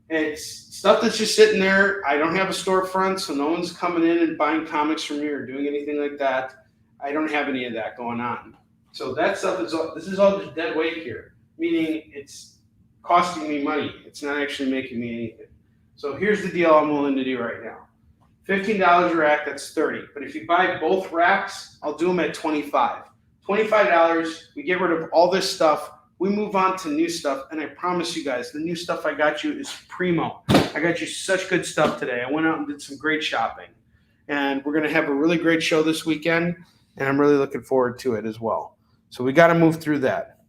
it's stuff that's just sitting there. I don't have a storefront, so no one's coming in and buying comics from me or doing anything like that. I don't have any of that going on. So that stuff this is all just dead weight here, meaning it's costing me money. It's not actually making me anything. So here's the deal I'm willing to do right now. $15 a rack, that's $30. But if you buy both racks, I'll do them at $25. $25, we get rid of all this stuff. We move on to new stuff, and I promise you guys, the new stuff I got you is primo. I got you such good stuff today. I went out and did some great shopping, and we're going to have a really great show this weekend, and I'm really looking forward to it as well. So we got to move through that.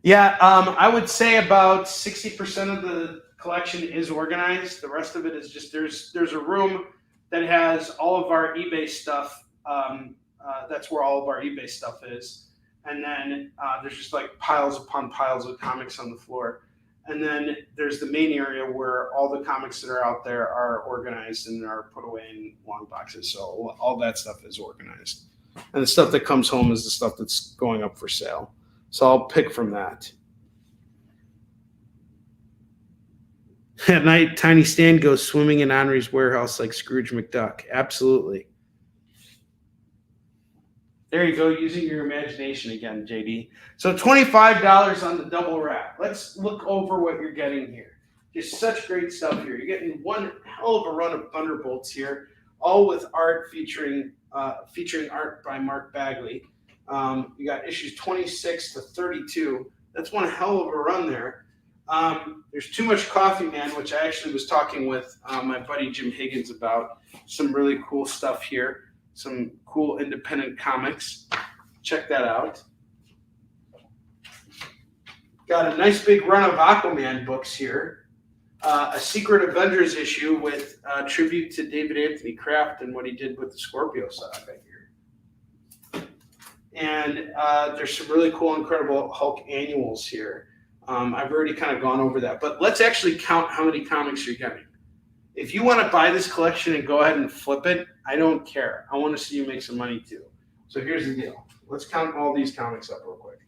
Yeah, I would say about 60% of the collection is organized. The rest of it is just there's a room that has all of our eBay stuff. That's where all of our eBay stuff is, and then there's just like piles upon piles of comics on the floor. And then there's the main area where all the comics that are out there are organized and are put away in long boxes. So all that stuff is organized, and the stuff that comes home is the stuff that's going up for sale. So I'll pick from that. At night, Tiny Stan goes swimming in Onrie's warehouse like Scrooge McDuck. Absolutely. There you go, using your imagination again, JD. So $25 on the double rack. Let's look over what you're getting here. Just such great stuff here. You're getting one hell of a run of Thunderbolts here, all with art featuring art by Mark Bagley. You got issues 26 to 32. That's one hell of a run there. There's Too Much Coffee Man, which I actually was talking with my buddy Jim Higgins about. Some really cool stuff here. Some cool independent comics. Check that out. Got a nice big run of Aquaman books here. A Secret Avengers issue with tribute to David Anthony Kraft and what he did with the Scorpio saga here. And there's some really cool, incredible Hulk annuals here. I've already kind of gone over that. But let's actually count how many comics you're getting. If you want to buy this collection and go ahead and flip it, I don't care. I want to see you make some money too. So here's the deal. Let's count all these comics up real quick.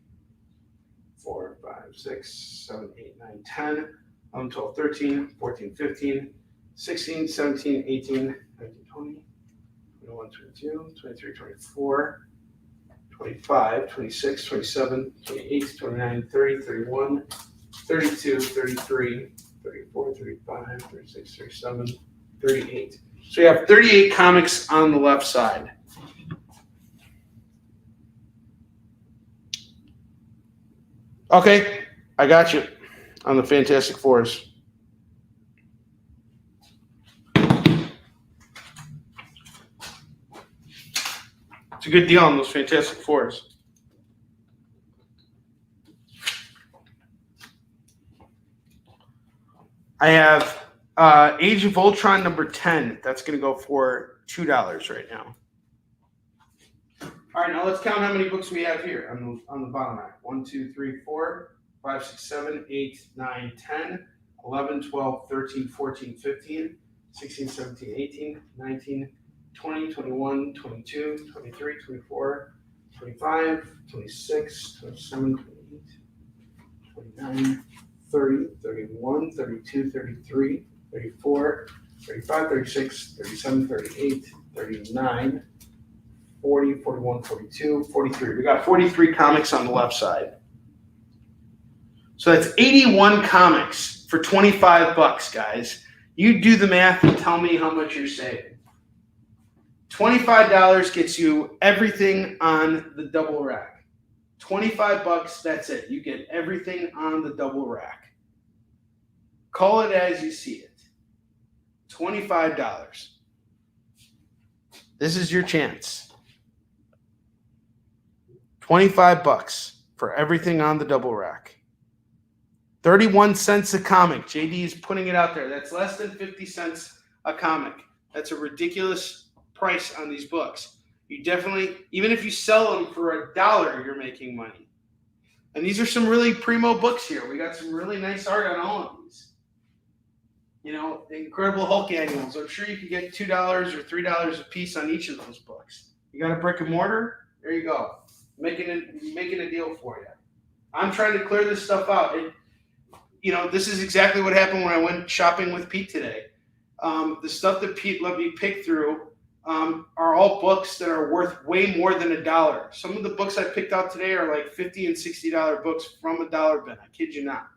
4, 5, 6, 7, 8, 9, 10, 11, 12, 13, 14, 15, 16, 17, 18, 19, 20, 21, 22, 23, 24, 25, 26, 27, 28, 29, 30, 31, 32, 33, 34, 35, 36, 37, 38. So you have 38 comics on the left side. Okay, I got you on the Fantastic Fours. It's a good deal on those Fantastic Fours. I have Age of Ultron number 10. That's going to go for $2 right now. All right, now let's count how many books we have here on the bottom rack. 1, 2, 3, 4, 5, 6, 7, 8, 9, 10, 11, 12, 13, 14, 15, 16, 17, 18, 19, 20, 21, 22, 23, 24, 25, 26, 27, 28, 29, 30, 31, 32, 33, 34, 35, 36, 37, 38, 39, 40, 41, 42, 43. We got 43 comics on the left side. So that's 81 comics for $25, guys. You do the math and tell me how much you're saving. $25 gets you everything on the double rack. $25, that's it. You get everything on the double rack. Call it as you see it. $25. This is your chance. $25 for everything on the double rack. 31 cents a comic. JD is putting it out there. That's less than 50 cents a comic. That's a ridiculous price on these books. You definitely, even if you sell them for $1, you're making money. And these are some really primo books here. We got some really nice art on all of these. You know, the Incredible Hulk annuals. I'm sure you could get $2 or $3 a piece on each of those books. You got a brick and mortar? There you go. Making a deal for you. I'm trying to clear this stuff out. This is exactly what happened when I went shopping with Pete today. The stuff that Pete let me pick through are all books that are worth way more than $1. Some of the books I picked out today are like $50 and $60 books from a dollar bin. I kid you not.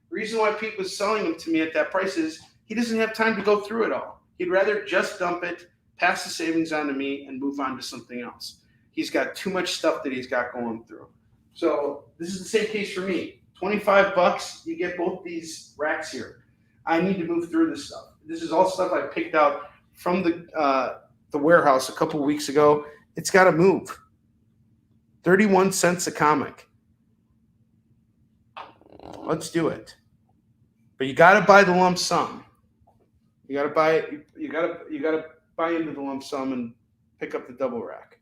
The reason why Pete was selling them to me at that price is he doesn't have time to go through it all. He'd rather just dump it, pass the savings on to me, and move on to something else. He's got too much stuff that he's got going through. So this is the same case for me. $25, you get both these racks here. I need to move through this stuff. This is all stuff I picked out from the warehouse a couple of weeks ago. It's got to move. 31 cents a comic. Let's do it. But you got to buy the lump sum. You got to buy. You got to buy into the lump sum and pick up the double rack.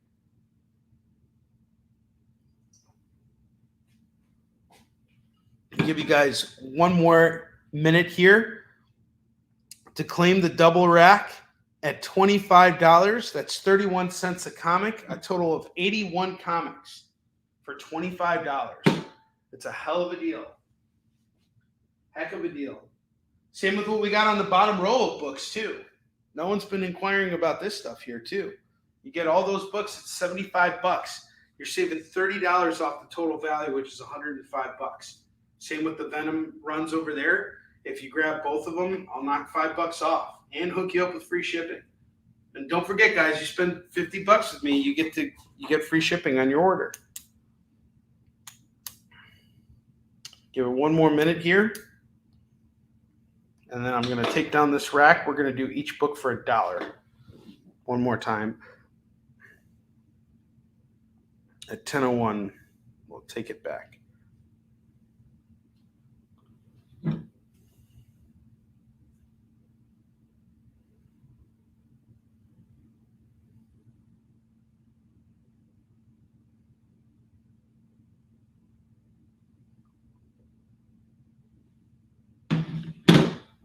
I'll give you guys one more minute here to claim the double rack at $25. That's 31 cents a comic, a total of 81 comics for $25. It's a hell of a deal. Heck of a deal. Same with what we got on the bottom row of books, too. No one's been inquiring about this stuff here, too. You get all those books at 75 bucks. You're saving $30 off the total value, which is 105 bucks. Same with the Venom runs over there. If you grab both of them, I'll knock $5 off and hook you up with free shipping. And don't forget, guys, you spend 50 bucks with me, you get free shipping on your order. Give it one more minute here. And then I'm going to take down this rack. We're going to do each book for $1. One more time. At 10:01, we'll take it back.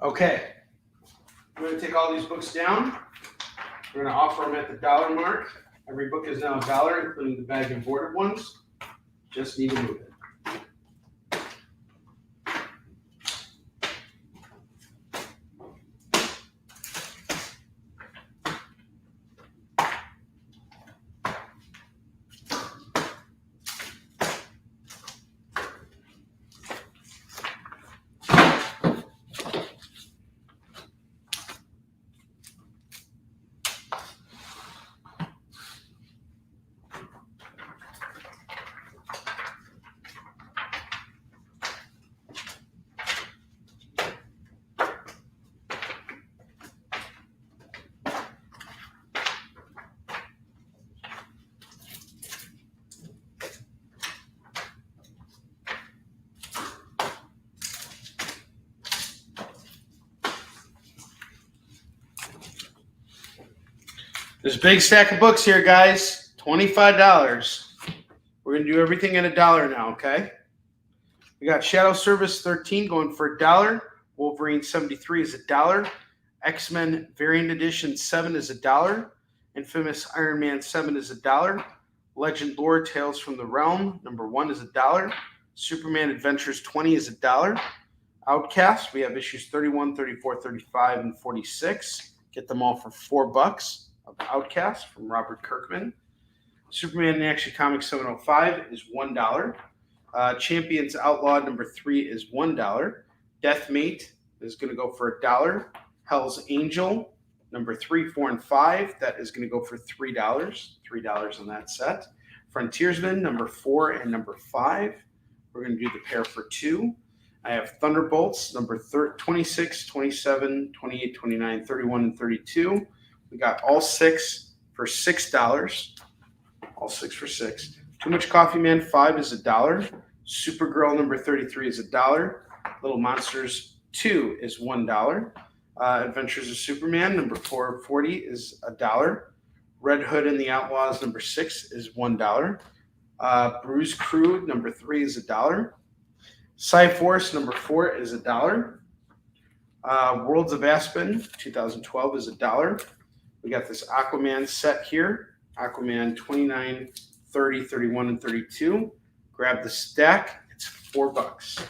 Okay, I'm going to take all these books down. We're going to offer them at the $1 mark. Every book is now $1, including the bag and bordered ones. Just need to move it. There's a big stack of books here, guys. $25. We're going to do everything at $1 now, okay? We got Shadow Service 13 going for $1. Wolverine 73 is $1. X-Men Variant Edition 7 is $1. Infamous Iron Man 7 is $1. Legend Lore Tales from the Realm #1 is $1. Superman Adventures 20 is $1. Outcast, we have issues 31, 34, 35, and 46. Get them all for $4 of Outcast from Robert Kirkman. Superman in Action Comics 705 is $1. Champions Outlawed #3 is $1. Deathmate is going to go for $1. Hell's Angel #3, 4, and 5, that is going to go for $3. $3 on that set. Frontiersman #4 and #5, we're going to do the pair for $2. I have Thunderbolts number 26, 27, 28, 29, 31, and 32. We got all 6 for $6. All 6 for $6. Too Much Coffee Man 5 is $1. Supergirl #33 is $1. Little Monsters 2 is $1. Adventures of Superman #440 is $1. Red Hood and the Outlaws #6 is $1. Bruise Crew #3 is $1. Cyforce #4 is $1. Worlds of Aspen 2012 is $1. We got this Aquaman set here. Aquaman 29, 30, 31, and 32. Grab the stack. It's $4.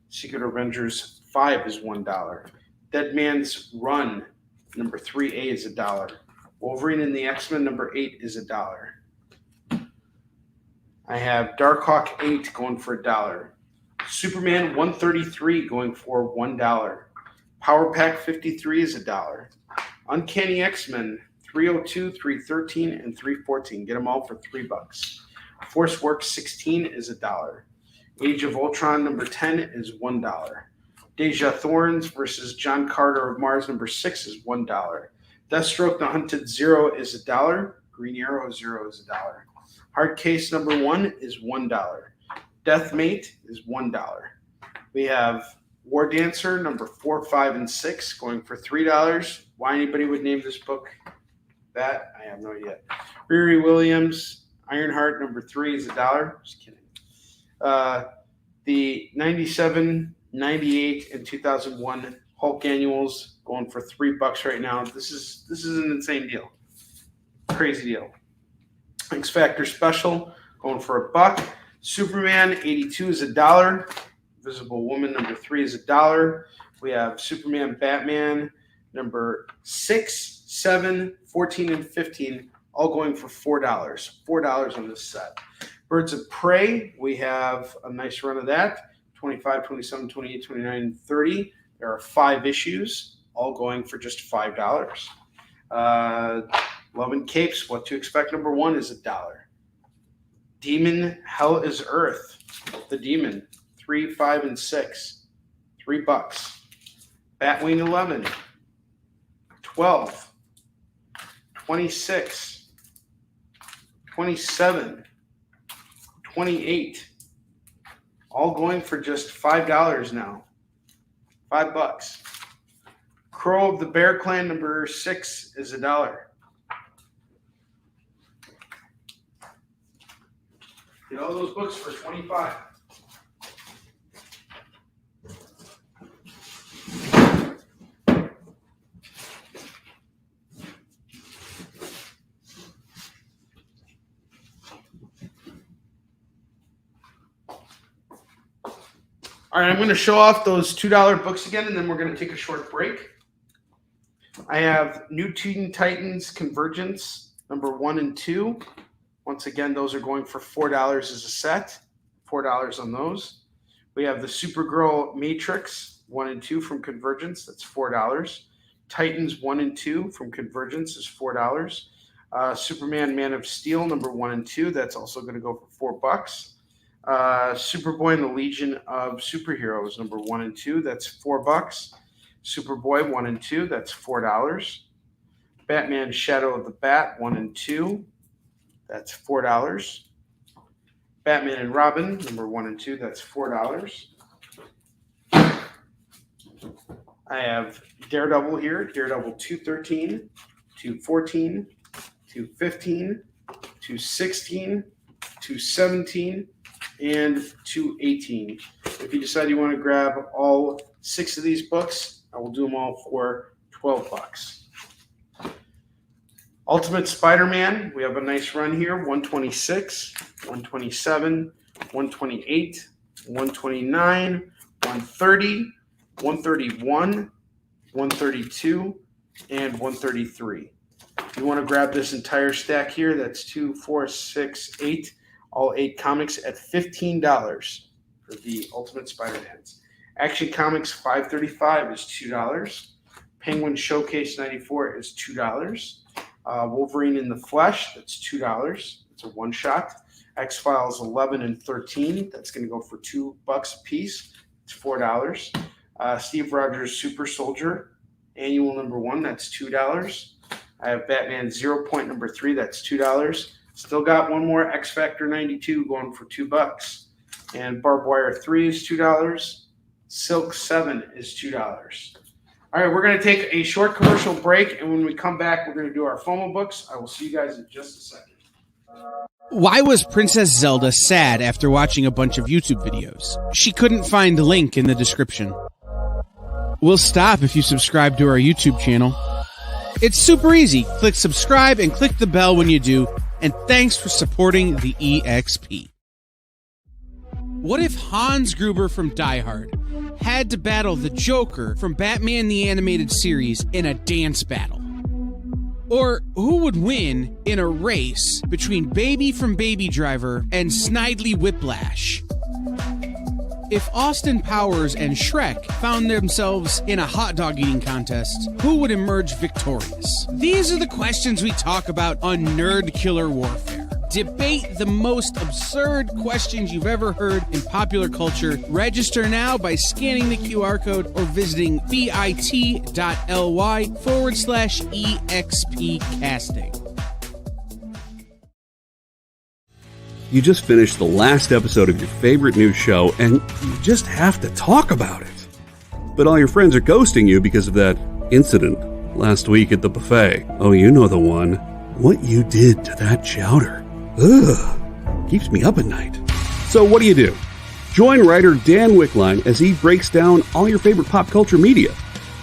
Secret Avengers 5 is $1. Dead Man's Run #3A is $1. Wolverine and the X-Men #8 is $1. I have Darkhawk 8 going for $1. Superman 133 going for $1. Power Pack 53 is $1. Uncanny X-Men 302, 313, and 314. Get them all for $3. Force Works 16 is $1. Age of Ultron #10 is $1. Deja Thorns versus John Carter of Mars #6 is $1. Deathstroke The Hunted 0 is $1. Green Arrow 0 is $1. Hard Case #1 is $1. Deathmate is $1. We have War Dancer, number 4, 5, and 6, going for $3. Why anybody would name this book that, I have no idea. Riri Williams, Ironheart, number 3 is $1. Just kidding. The 97, 98, and 2001 Hulk annuals going for $3 right now. This is an insane deal. Crazy deal. X Factor Special going for $1. Superman 82 is $1. Visible Woman number 3 is $1. We have Superman Batman number 6, 7, 14, and 15 all going for $4. $4 on this set. Birds of Prey, we have a nice run of that. 25, 27, 28, 29, 30. There are 5 issues, all going for just $5. Love and Capes, What to Expect number 1 is $1. Demon, Hell is Earth, The Demon, 3, 5, and 6, $3. Batwing 11, 12, 26, 27, 28, all going for just $5 now. $5. Crow of the Bear Clan number 6 is $1. Get all those books for $25. All right, I'm going to show off those $2 books again, and then we're going to take a short break. I have New Teen Titans Convergence, number 1 and 2. Once again, those are going for $4 as a set. $4 on those. We have the Supergirl Matrix, 1 and 2 from Convergence. That's $4. Titans 1 and 2 from Convergence is $4. Superman Man of Steel, number 1 and 2. That's also going to go for $4. Superboy and the Legion of Superheroes, number 1 and 2, that's $4. Superboy 1 and 2, that's $4. Batman Shadow of the Bat 1 and 2, that's $4. Batman and Robin, number 1 and 2, that's $4. I have Daredevil here, Daredevil 213, 214, 215, 216, 217, and 218. If you decide you want to grab all 6 of these books, I will do them all for $12. Ultimate Spider-Man, we have a nice run here. 126, 127, 128, 129, 130, 131, 132, and 133. If you want to grab this entire stack here, that's 2, 4, 6, 8. All 8 comics at $15 for the Ultimate Spider-Mans. Action Comics 535 is $2. Penguin Showcase 94 is $2. Wolverine in the Flesh, that's $2. It's a one-shot. X-Files 11 and 13, that's going to go for $2 a piece. It's $4. Steve Rogers Super Soldier, annual number 1, that's $2. I have Batman 0 Point number 3, that's $2. Still got one more X Factor 92 going for $2. And Barbed Wire 3 is $2. Silk 7 is $2. All right, we're going to take a short commercial break, and when we come back, we're going to do our FOMO books. I will see you guys in just a second. Why was Princess Zelda sad after watching a bunch of YouTube videos? She couldn't find the link in the description. We'll stop if you subscribe to our YouTube channel. It's super easy. Click subscribe and click the bell when you do. And thanks for supporting the EXP. What if Hans Gruber from Die Hard had to battle the Joker from Batman the Animated Series in a dance battle? Or who would win in a race between Baby from Baby Driver and Snidely Whiplash? If Austin Powers and Shrek found themselves in a hot dog eating contest, who would emerge victorious? These are the questions we talk about on Nerd Killer Warfare. Debate the most absurd questions you've ever heard in popular culture. Register now by scanning the QR code or visiting bit.ly/EXP casting. You just finished the last episode of your favorite new show, and you just have to talk about it. But all your friends are ghosting you because of that incident last week at the buffet. Oh, you know the one. What you did to that chowder. Ugh. Keeps me up at night. So what do? Join writer Dan Wickline as he breaks down all your favorite pop culture media.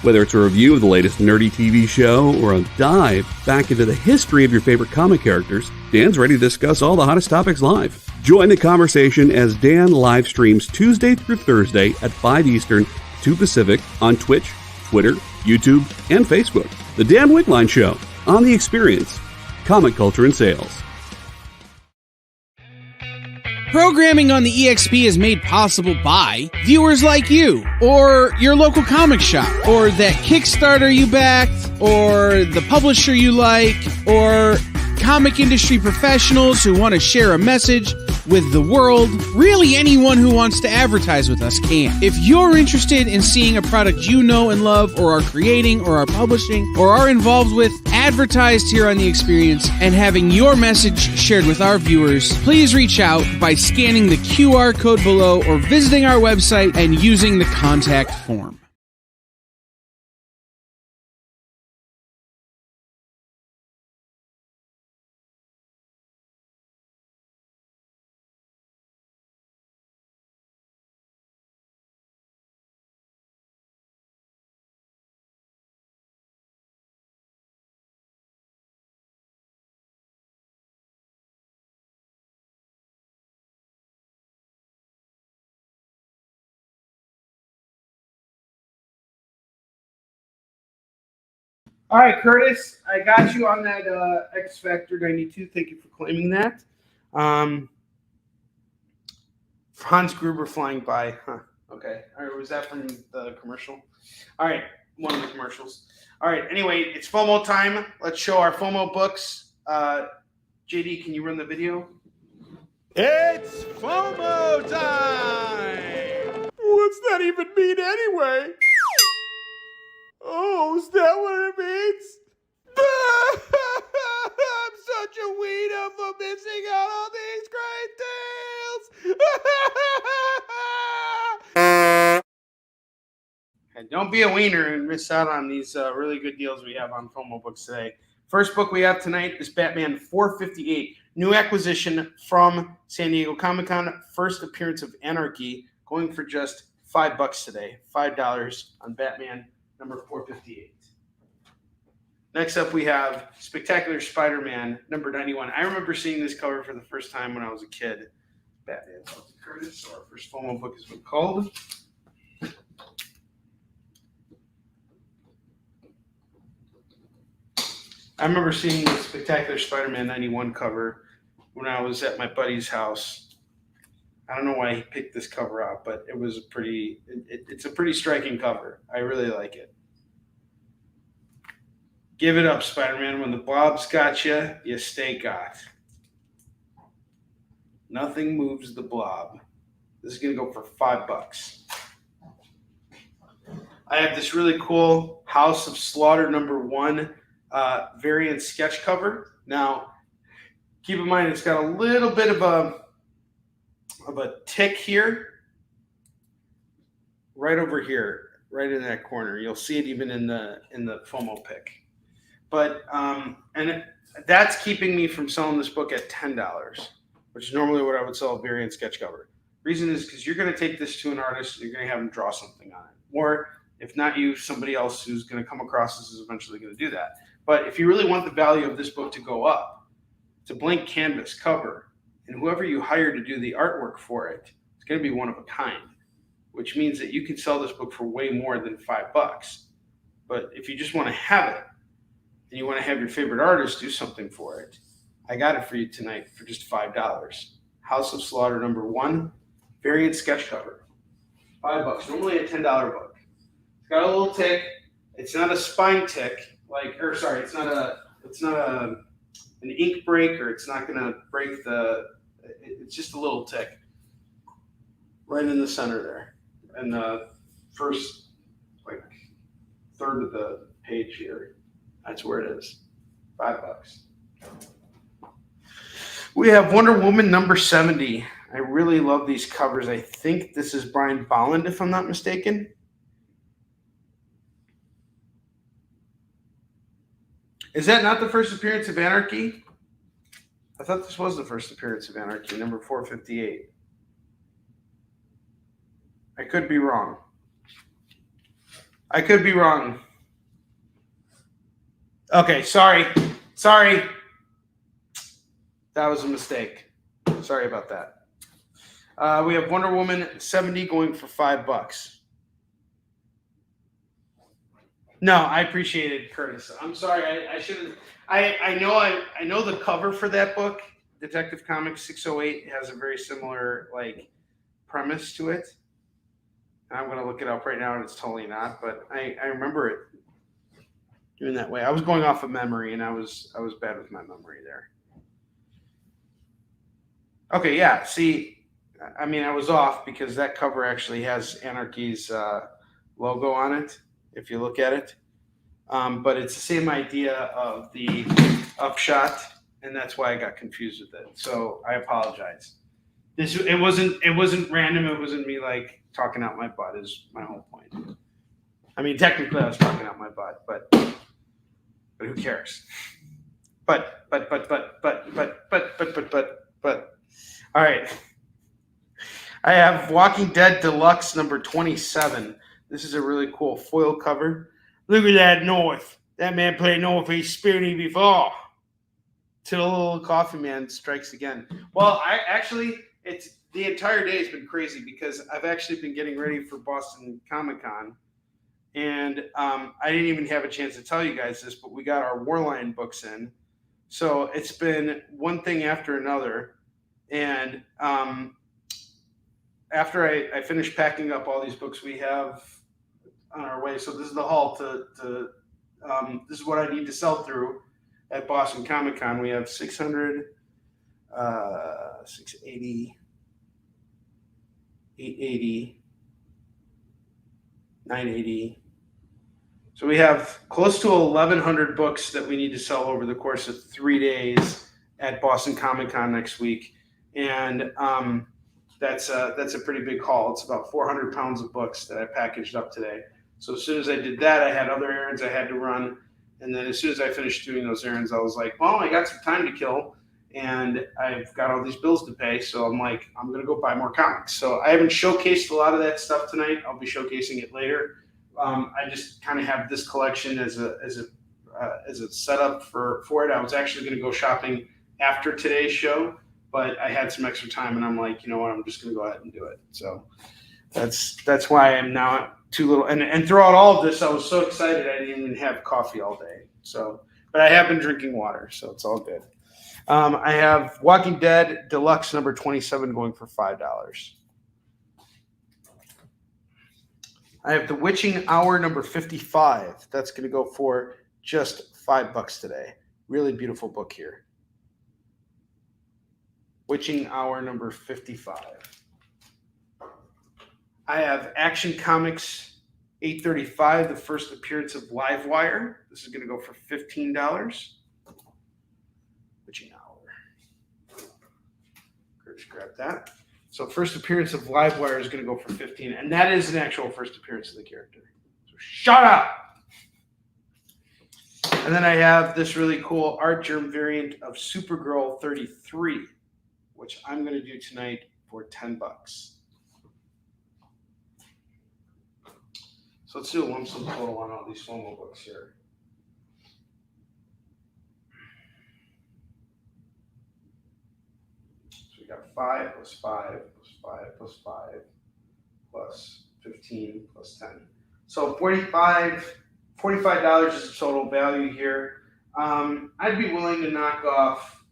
Whether it's a review of the latest nerdy TV show or a dive back into the history of your favorite comic characters, Dan's ready to discuss all the hottest topics live. Join the conversation as Dan live streams Tuesday through Thursday at 5 Eastern, 2 Pacific on Twitch, Twitter, YouTube, and Facebook. The Dan Wickline Show on The Experience, Comic Culture and Sales. Programming on the EXP is made possible by viewers like you, or your local comic shop, or that Kickstarter you backed, or the publisher you like, or comic industry professionals who want to share a message with the world. Really, anyone who wants to advertise with us can. If you're interested in seeing a product you know and love, or are creating, or are publishing, or are involved with, advertised here on The Experience, and having your message shared with our viewers, please reach out by scanning the QR code below or visiting our website and using the contact form. All right, Curtis, I got you on that X Factor 92. Thank you for claiming that. Hans Gruber flying by. Huh. Okay. All right. Was that from the commercial? All right. One of the commercials. All right. Anyway, it's FOMO time. Let's show our FOMO books. JD, can you run the video? It's FOMO time! What's that even mean anyway? Oh, is that what it means? I'm such a weirdo for missing out on these great deals! And don't be a wiener and miss out on these really good deals we have on FOMO books today. First book we have tonight is Batman 458, new acquisition from San Diego Comic-Con, first appearance of Anarchy, going for just $5 today, $5 on Batman number 458. Next up, we have Spectacular Spider-Man, number 91. I remember seeing this cover for the first time when I was a kid. Batman, Curtis. So our first FOMO book is called. I remember seeing the Spectacular Spider-Man 91 cover when I was at my buddy's house. I don't know why he picked this cover out, but it was it's a pretty striking cover. I really like it. Give it up, Spider-Man. When the blob's got you, you stay got. Nothing moves the blob. This is going to go for $5. I have this really cool House of Slaughter number 1 variant sketch cover. Now, keep in mind it's got a little bit of a tick here, right over here, right in that corner. You'll see it even in the FOMO pick. But that's keeping me from selling this book at $10, which is normally what I would sell a variant sketch cover. Reason is because you're going to take this to an artist, and you're going to have them draw something on it. Or if not you, somebody else who's going to come across this is eventually going to do that. But if you really want the value of this book to go up, it's a blank canvas cover, and whoever you hire to do the artwork for it, it's going to be one of a kind, which means that you can sell this book for way more than $5. But if you just want to have it, and you want to have your favorite artist do something for it, I got it for you tonight for just $5. House of Slaughter number 1, variant sketch cover. $5. Normally a $10 book. It's got a little tick. It's not a spine tick, it's not an ink break, or it's not going to break it's just a little tick right in the center there. And the first third of the page here. That's where it is. $5. We have Wonder Woman number 70. I really love these covers. I think this is Brian Bolland, if I'm not mistaken. Is that not the first appearance of Anarchy? I thought this was the first appearance of Anarchy, number 458. I could be wrong. I could be wrong. Okay, sorry. Sorry. That was a mistake. Sorry about that. We have Wonder Woman 70 going for $5. No, I appreciate it, Curtis. I'm sorry. I should have. I know the cover for that book, Detective Comics 608, has a very similar premise to it. I'm going to look it up right now, and it's totally not. But I remember it doing that way. I was going off of memory, and I was bad with my memory there. Okay, yeah. See, I mean, I was off because that cover actually has Anarchy's logo on it, if you look at it. But it's the same idea of the upshot, and that's why I got confused with it. So I apologize. It wasn't random. It wasn't me talking out my butt. Is my whole point. I mean, technically, I was talking out my butt, but who cares? But. All right. I have Walking Dead Deluxe number 27. This is a really cool foil cover. Look at that North. That man played Northeast Spearney before. Till the little coffee man strikes again. Well, it's the entire day has been crazy because I've actually been getting ready for Boston Comic Con. And I didn't even have a chance to tell you guys this, but we got our Warline books in. So it's been one thing after another. And after I finished packing up all these books we have on our way, so this is the haul to this is what I need to sell through at Boston Comic Con. We have 600, 680, 880, 980. So we have close to 1,100 books that we need to sell over the course of 3 days at Boston Comic Con next week. And that's a pretty big haul. It's about 400 pounds of books that I packaged up today. So as soon as I did that, I had other errands I had to run. And then as soon as I finished doing those errands, I was like, well, I got some time to kill. And I've got all these bills to pay. So I'm like, I'm going to go buy more comics. So I haven't showcased a lot of that stuff tonight. I'll be showcasing it later. I just kind of have this collection as a setup for it. I was actually going to go shopping after today's show, but I had some extra time, and I'm like, you know what? I'm just going to go ahead and do it. So that's why I'm now too little. And throughout all of this, I was so excited I didn't even have coffee all day. So, but I have been drinking water, so it's all good. I have Walking Dead Deluxe number 27 going for $5. I have The Witching Hour number 55. That's going to go for just $5 today. Really beautiful book here. Witching Hour number 55. I have Action Comics 835, the first appearance of Livewire. This is going to go for $15. Witching Hour. Curtis, grab that. So first appearance of Livewire is going to go for $15, and that is an actual first appearance of the character. So shut up! And then I have this really cool art germ variant of Supergirl 33, which I'm going to do tonight for $10. So let's do a lump sum total on all these FOMO books here. So we got 5 plus 5 plus 5 plus 5 plus 15 plus 10. So $45 is the total value here. I'd be willing to knock off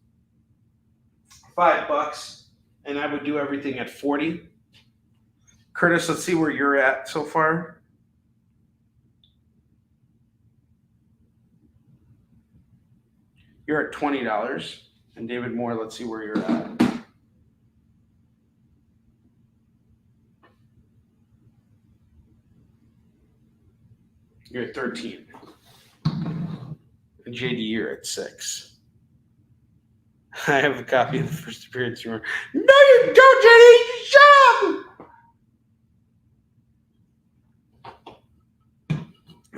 $5, and I would do everything at 40. Curtis, let's see where you're at so far. You're at $20. And David Moore, let's see where you're at. You're at 13. And JD, you're at 6. I have a copy of the first appearance rumor. No, you don't, Jenny! Shut up!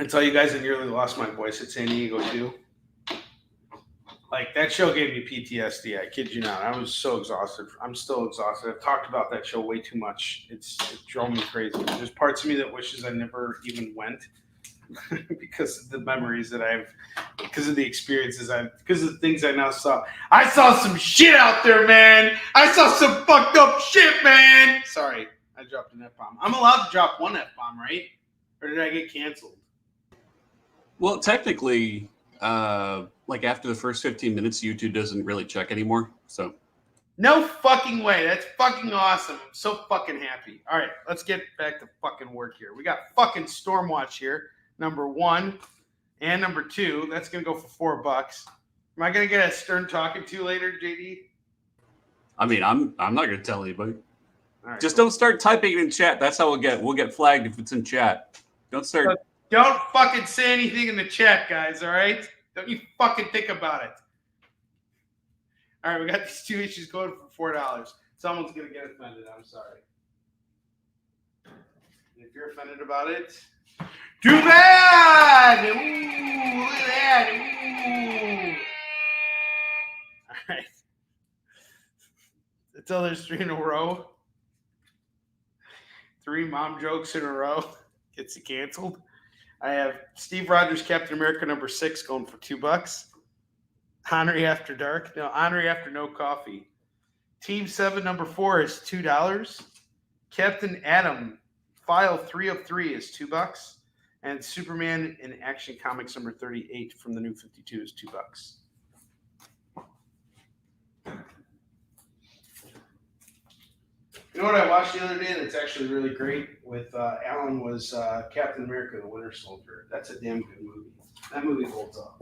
I tell you guys, I nearly lost my voice at San Diego too. Like, that show gave me PTSD. I kid you not. I was so exhausted. I'm still exhausted. I've talked about that show way too much. It drove me crazy. There's parts of me that wishes I never even went because of the memories that because of the experiences because of the things I now saw. I saw some shit out there, man. I saw some fucked up shit, man. Sorry, I dropped an F-bomb. I'm allowed to drop one F-bomb, right? Or did I get canceled? Well, technically, like after the first 15 minutes, YouTube doesn't really check anymore. So, no fucking way. That's fucking awesome. I'm so fucking happy. All right, let's get back to fucking work here. We got fucking Stormwatch here, number 1 and number 2. That's gonna go for $4. Am I gonna get a stern talking to later, JD? I mean, I'm not gonna tell anybody. All right, Just cool. don't start typing it in chat. That's how we'll get flagged if it's in chat. Don't start. Don't fucking say anything in the chat, guys. All right? Don't you fucking think about it. All right, we got these 2 issues going for $4. Someone's going to get offended. I'm sorry. If you're offended about it, too bad! Ooh, look at that. Ooh. All right. Until there's 3 in a row. 3 mom jokes in a row. Gets you canceled. I have Steve Rogers, Captain America, number 6, going for $2. Onrie After Dark. No, Onrie After No Coffee. Team 7, number 4 is $2. Captain Atom, File 303 is $2. And Superman in Action Comics number 38 from the New 52 is $2. You know what I watched the other day that's actually really great with Alan was Captain America: The Winter Soldier. That's a damn good movie. That movie holds up.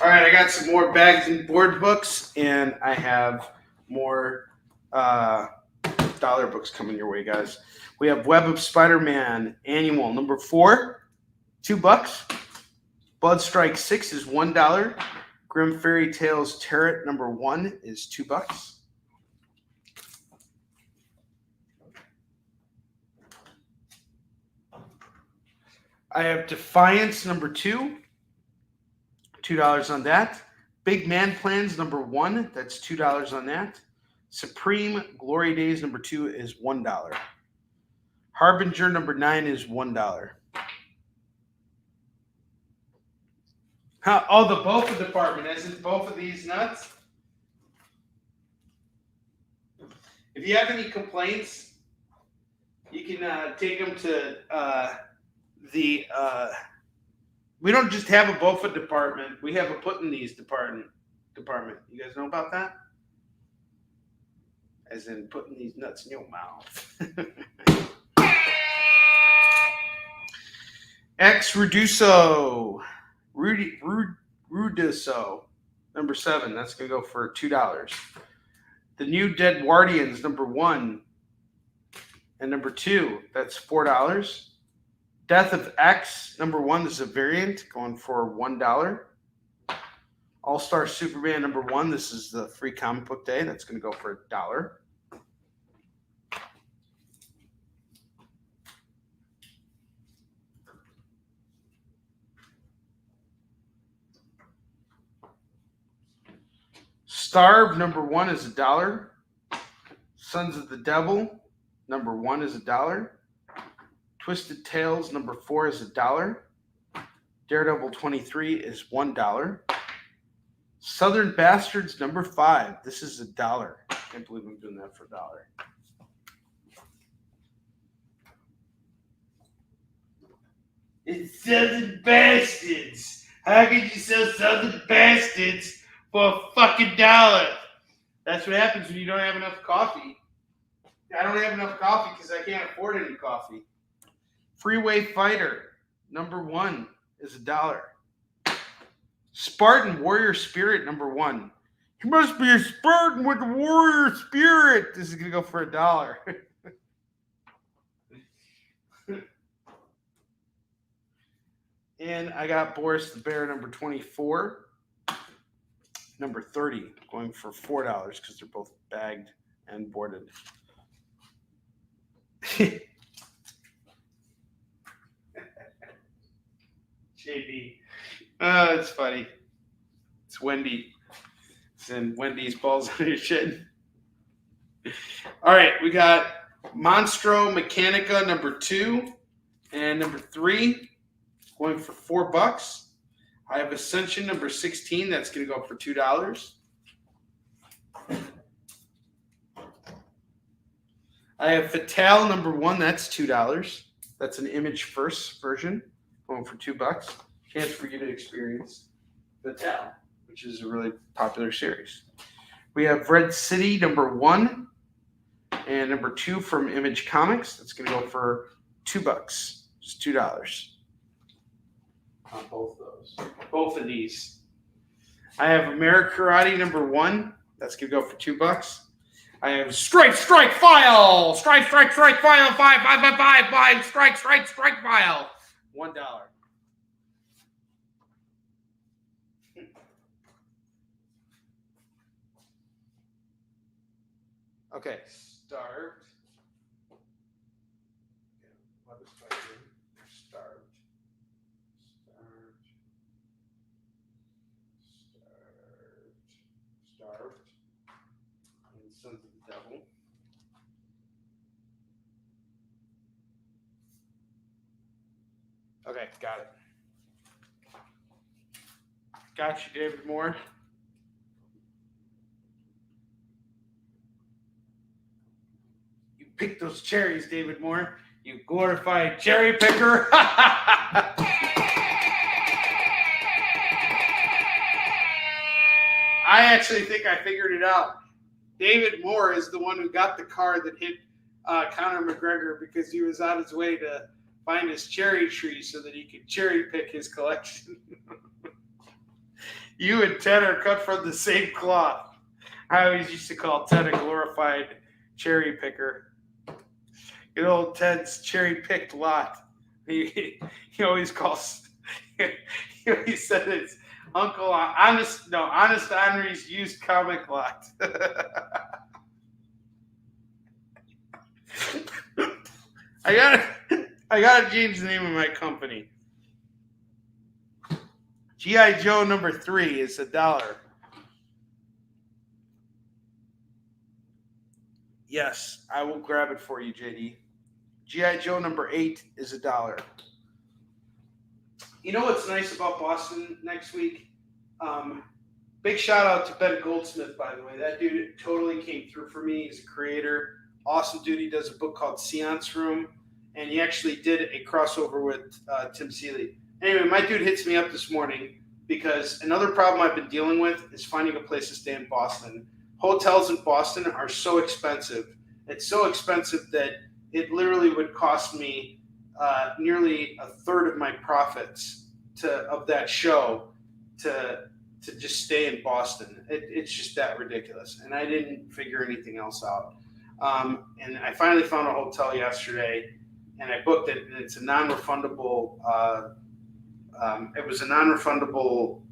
All right, I got some more bags and board books, and I have more dollar books coming your way, guys. We have Web of Spider-Man Annual number 4, $2. Blood Strike 6 is $1. Grim Fairy Tales Tarot number 1 is $2. I have Defiance number 2, $2 on that. Big Man Plans number 1, that's $2 on that. Supreme Glory Days number 2 is $1. Harbinger number 9 is $1. Oh, the Bofa department. Isn't both of these nuts? If you have any complaints, you can take them to we don't just have a Bofa department. We have a Putting These department. You guys know about that? As in putting these nuts in your mouth. Ex Ruduso. Ruduso. Number 7. That's going to go for $2. The New Dead Guardians, number 1 and number 2. That's $4. Death of X, number 1. This is a variant going for $1. All-Star Superman, number 1. This is the free comic book day. That's going to go for $1. Starve, number 1 is $1. Sons of the Devil, number 1 is $1. Twisted Tales, number 4 is $1. Daredevil 23 is $1. Southern Bastards, number 5. This is $1. I can't believe I'm doing that for $1. It's Southern Bastards. How could you sell Southern Bastards for a fucking $1? That's what happens when you don't have enough coffee. I don't have enough coffee because I can't afford any coffee. Freeway Fighter, number 1 is $1. Spartan Warrior Spirit, number 1. He must be a Spartan with the warrior spirit. This is going to go for $1. And I got Boris the Bear number 24. Number 30 going for $4 because they're both bagged and boarded. JB. Oh, it's funny. It's Wendy. It's in Wendy's balls on your shit. All right, we got Monstro Mechanica number 2 and number 3 going for $4. I have Ascension number 16. That's going to go for $2. I have Fatale number 1. That's $2. That's an image first version going for $2. Chance for you to experience Fatale, which is a really popular series. We have Red City number 1 and number 2 from Image Comics. That's going to go for $2. Just $2. On both those. Both of these. I have American Karate number 1. That's going to go for $2. I have Strike, File. Strike, File. 5, Strike, File. $1. Okay. Starved. What is Starved? And Sons of the Devil. Okay, got it. Got you, David Moore. You picked those cherries, David Moore. You glorified cherry picker. I actually think I figured it out. David Moore is the one who got the car that hit Conor McGregor because he was on his way to find his cherry tree so that he could cherry pick his collection. You and Ted are cut from the same cloth. I always used to call Ted a glorified cherry picker. Good old Ted's cherry picked lot. He always calls. He said it's Uncle Honest Henry's used comic lot. I gotta change the name of my company. G.I. Joe number 3 is $1. Yes, I will grab it for you, JD. G.I. Joe number 8 is $1. You know what's nice about Boston next week? Big shout out to Ben Goldsmith, by the way. That dude totally came through for me. He's a creator. Awesome dude. He does a book called Seance Room, and he actually did a crossover with Tim Seeley. Anyway, my dude hits me up this morning because another problem I've been dealing with is finding a place to stay in Boston. Hotels in Boston are so expensive. It's so expensive that it literally would cost me nearly a third of my profits of that show to just stay in Boston. It's just that ridiculous. And I didn't figure anything else out. And I finally found a hotel yesterday, and I booked it, and it's a non-refundable. It was a non-refundable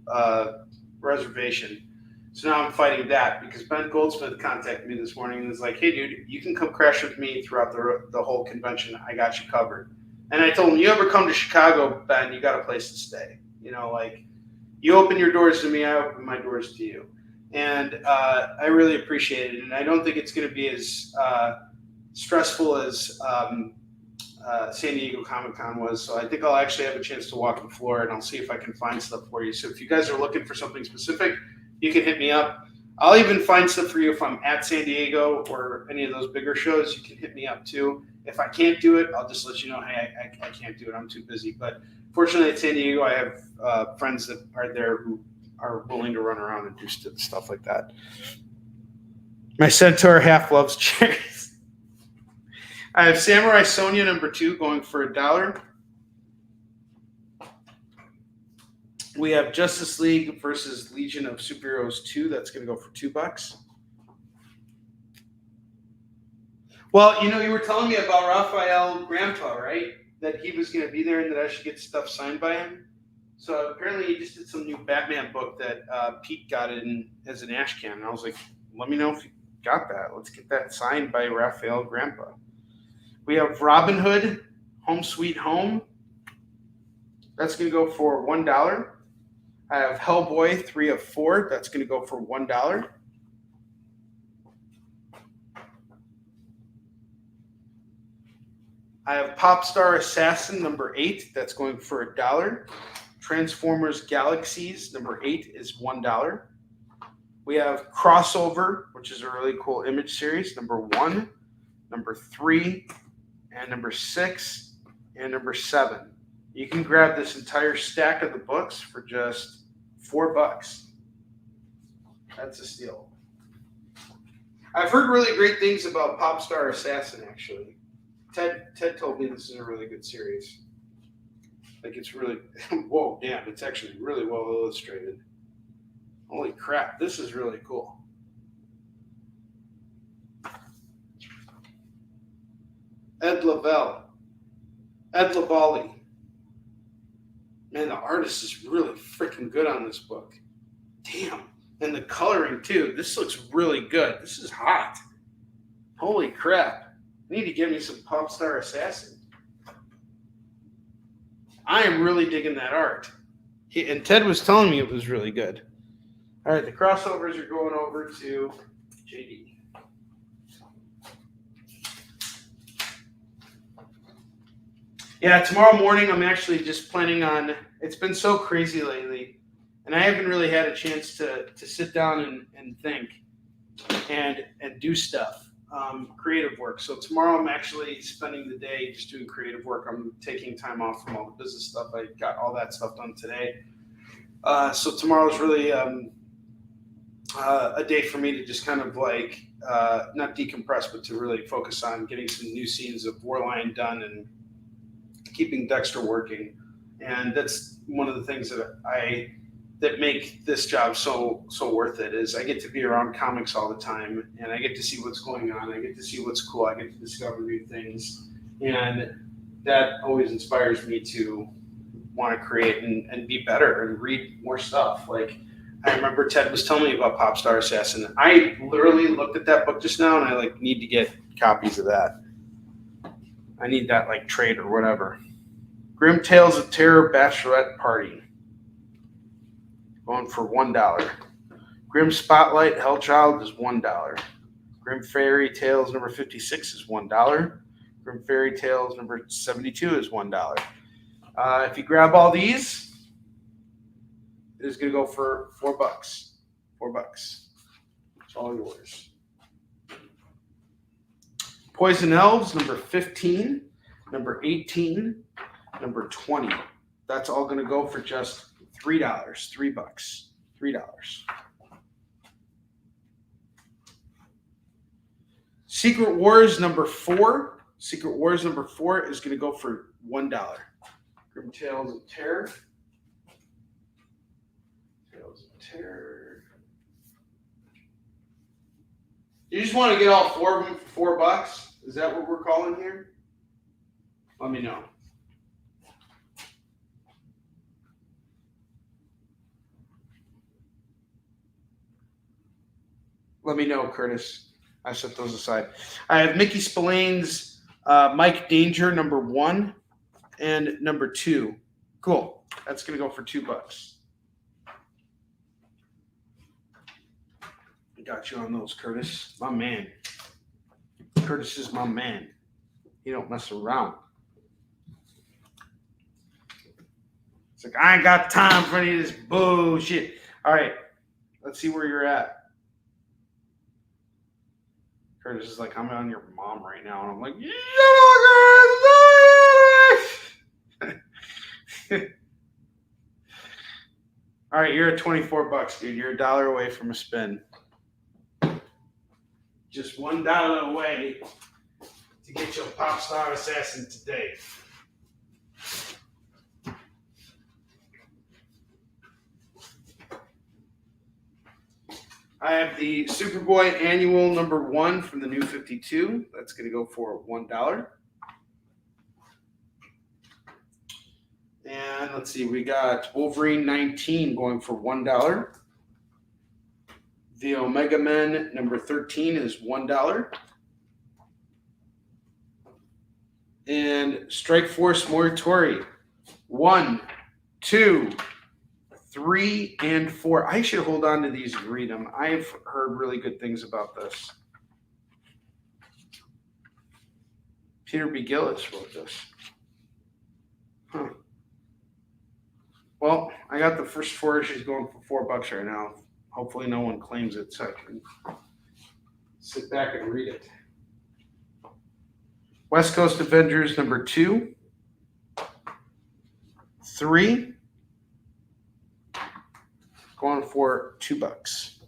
reservation. So now I'm fighting that because Ben Goldsmith contacted me this morning and was like, "Hey, dude, you can come crash with me throughout the whole convention. I got you covered." And I told him, "You ever come to Chicago, Ben, you got a place to stay. You know, like you open your doors to me, I open my doors to you." And I really appreciate it. And I don't think it's going to be as stressful as San Diego Comic-Con was. So I think I'll actually have a chance to walk the floor, and I'll see if I can find stuff for you. So if you guys are looking for something specific, you can hit me up. I'll even find stuff for you if I'm at San Diego or any of those bigger shows. You can hit me up too. If I can't do it, I'll just let you know, hey, I can't do it. I'm too busy. But fortunately at San Diego, I have friends that are there who are willing to run around and do stuff like that. My Centaur half loves cherries. I have Samurai Sonia number 2 going for $1. We have Justice League versus Legion of Superheroes 2. That's going to go for $2. Well, you were telling me about Raphael Grandpa, right? That he was going to be there and that I should get stuff signed by him. So apparently he just did some new Batman book that Pete got in as an ash can. And I was like, let me know if you got that. Let's get that signed by Raphael Grandpa. We have Robin Hood, Home Sweet Home. That's going to go for $1. I have Hellboy 3 of 4. That's going to go for $1. I have Popstar Assassin number 8. That's going for $1. Transformers Galaxies number 8 is $1. We have Crossover, which is a really cool image series, number 1, number 3, and number 6, and number 7. You can grab this entire stack of the books for just $4. That's a steal. I've heard really great things about Popstar Assassin, actually. Ted told me this is a really good series. Like, it's really, whoa, damn, it's actually really well illustrated. Holy crap, this is really cool. Ed Lavallee. Man, the artist is really freaking good on this book. Damn. And the coloring, too. This looks really good. This is hot. Holy crap. I need to get me some Popstar Assassin. I am really digging that art. And Ted was telling me it was really good. All right, the crossovers are going over to JD. Yeah, tomorrow morning I'm actually just planning on, it's been so crazy lately, and I haven't really had a chance to sit down and think and do stuff. Creative work. So tomorrow I'm actually spending the day just doing creative work. I'm taking time off from all the business stuff. I got all that stuff done today. So tomorrow's really a day for me to just kind of like not decompress, but to really focus on getting some new scenes of Warline done and keeping Dexter working. And that's one of the things that make this job so worth it is I get to be around comics all the time, and I get to see what's going on. I get to see what's cool. I get to discover new things, and that always inspires me to want to create and be better and read more stuff. Like, I remember Ted was telling me about Popstar Assassin. I literally looked at that book just now, and I need to get copies of that. I need that trade or whatever. Grim Tales of Terror Bachelorette Party. Going for $1. Grim Spotlight Hellchild is $1. Grim Fairy Tales number 56 is $1. Grim Fairy Tales number 72 is $1. If you grab all these, it is going to go for $4. $4. It's all yours. Poison Elves number 15, number 18, number 20. That's all going to go for just $3. $3. Secret Wars number 4. Secret Wars number 4 is going to go for $1. Grim Tales of Terror. Tales of Terror. You just want to get all 4 of them for $4? Is that what we're calling here? Let me know. Let me know, Curtis. I set those aside. I have Mickey Spillane's Mike Danger number 1 and number 2. Cool. That's going to go for $2. I got you on those, Curtis. My man. Curtis is my man. He don't mess around. It's like, I ain't got time for any of this bullshit. All right. Let's see where you're at. Curtis is like, I'm on your mom right now. And I'm like, all right, you're at $24, dude. You're $1 away from a spin. Just $1 away to get your Popstar Assassin today. I have the Superboy Annual number 1 from the new 52. That's going to go for $1. And let's see, we got Wolverine 19 going for $1. The Omega Men number 13 is $1. And Strike Force Moritori 1, 2, 3, and 4. I should hold on to these and read them. I've heard really good things about this. Peter B. Gillis wrote this. Huh. Well, I got the first 4 issues going for $4 right now. Hopefully no one claims it so I can sit back and read it. West Coast Avengers number 2, 3, going for $2.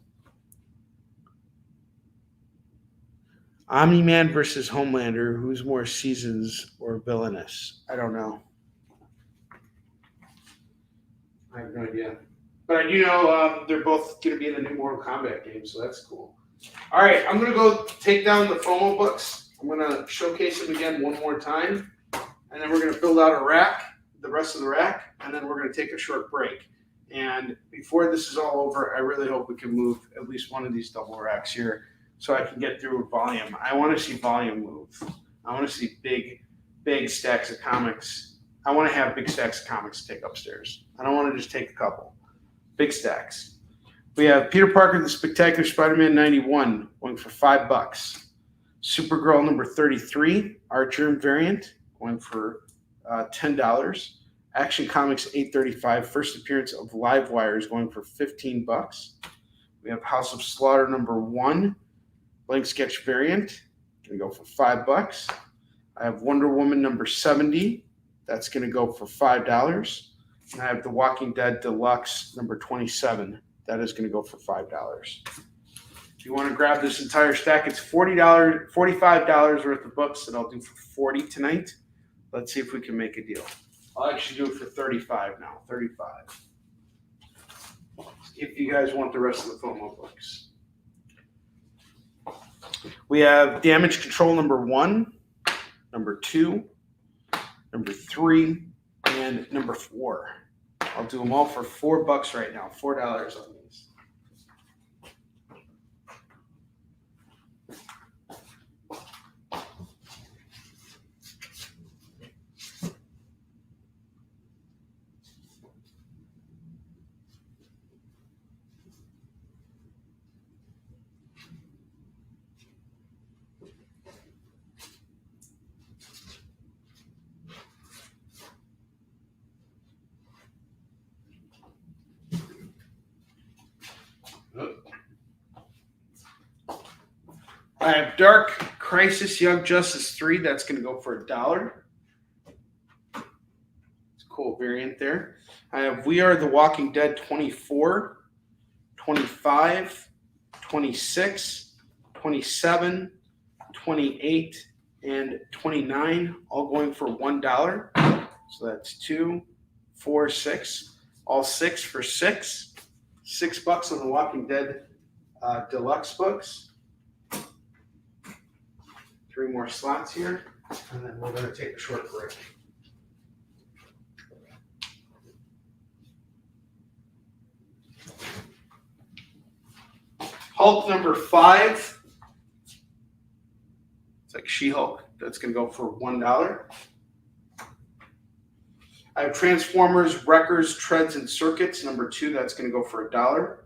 Omni-Man versus Homelander, who's more seasons or villainous? I don't know. I have no idea. But I do know they're both going to be in the new Mortal Kombat game, so that's cool. All right, I'm going to go take down the FOMO books. I'm going to showcase them again one more time, and then we're going to build out a rack, the rest of the rack, and then we're going to take a short break. And before this is all over, I really hope we can move at least one of these double racks here so I can get through volume. I want to see volume move. I want to see big stacks of comics. I want to have big stacks of comics to take upstairs. I don't want to just take a couple. Big stacks. We have Peter Parker, the Spectacular Spider-Man 91, going for $5. Supergirl number 33, Archer variant, going for $10. Action Comics 835, first appearance of Livewire is going for $15. We have House of Slaughter number 1, blank sketch variant, going to go for $5. I have Wonder Woman number 70, that's going to go for $5. And I have The Walking Dead Deluxe number 27, that is going to go for $5. If you want to grab this entire stack, it's $45 worth of books that I'll do for $40 tonight. Let's see if we can make a deal. I'll actually do it for $35 now, $35. If you guys want the rest of the FOMO books. We have Damage Control number 1, number 2, number 3, and number 4. I'll do them all for $4 right now, $4 on these. I have Dark Crisis Young Justice 3. That's going to go for $1. It's a cool variant there. I have We Are the Walking Dead 24, 25, 26, 27, 28, and 29, all going for $1. So that's 2, 4, 6. All 6 for $6. $6 on the Walking Dead deluxe books. 3 more slots here, and then we're going to take a short break. Hulk number 5. It's like She-Hulk. That's going to go for $1. I have Transformers, Wreckers, Treads, and Circuits number 2. That's going to go for $1.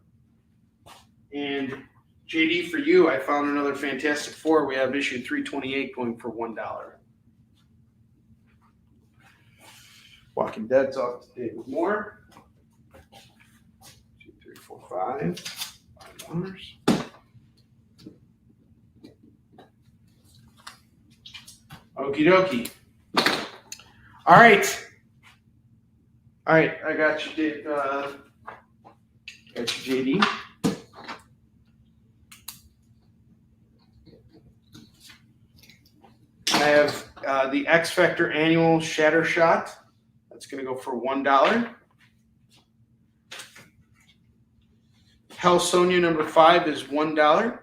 And JD, for you, I found another Fantastic Four. We have issue 328 going for $1. Walking Dead's off to date with more. 2, 3, 4, 5. $5. Okie dokie. All right. I got you, Dave. Got you, JD. I have the X Factor Annual Shatter Shot. That's going to go for $1. Tell Sonia number 5 is $1.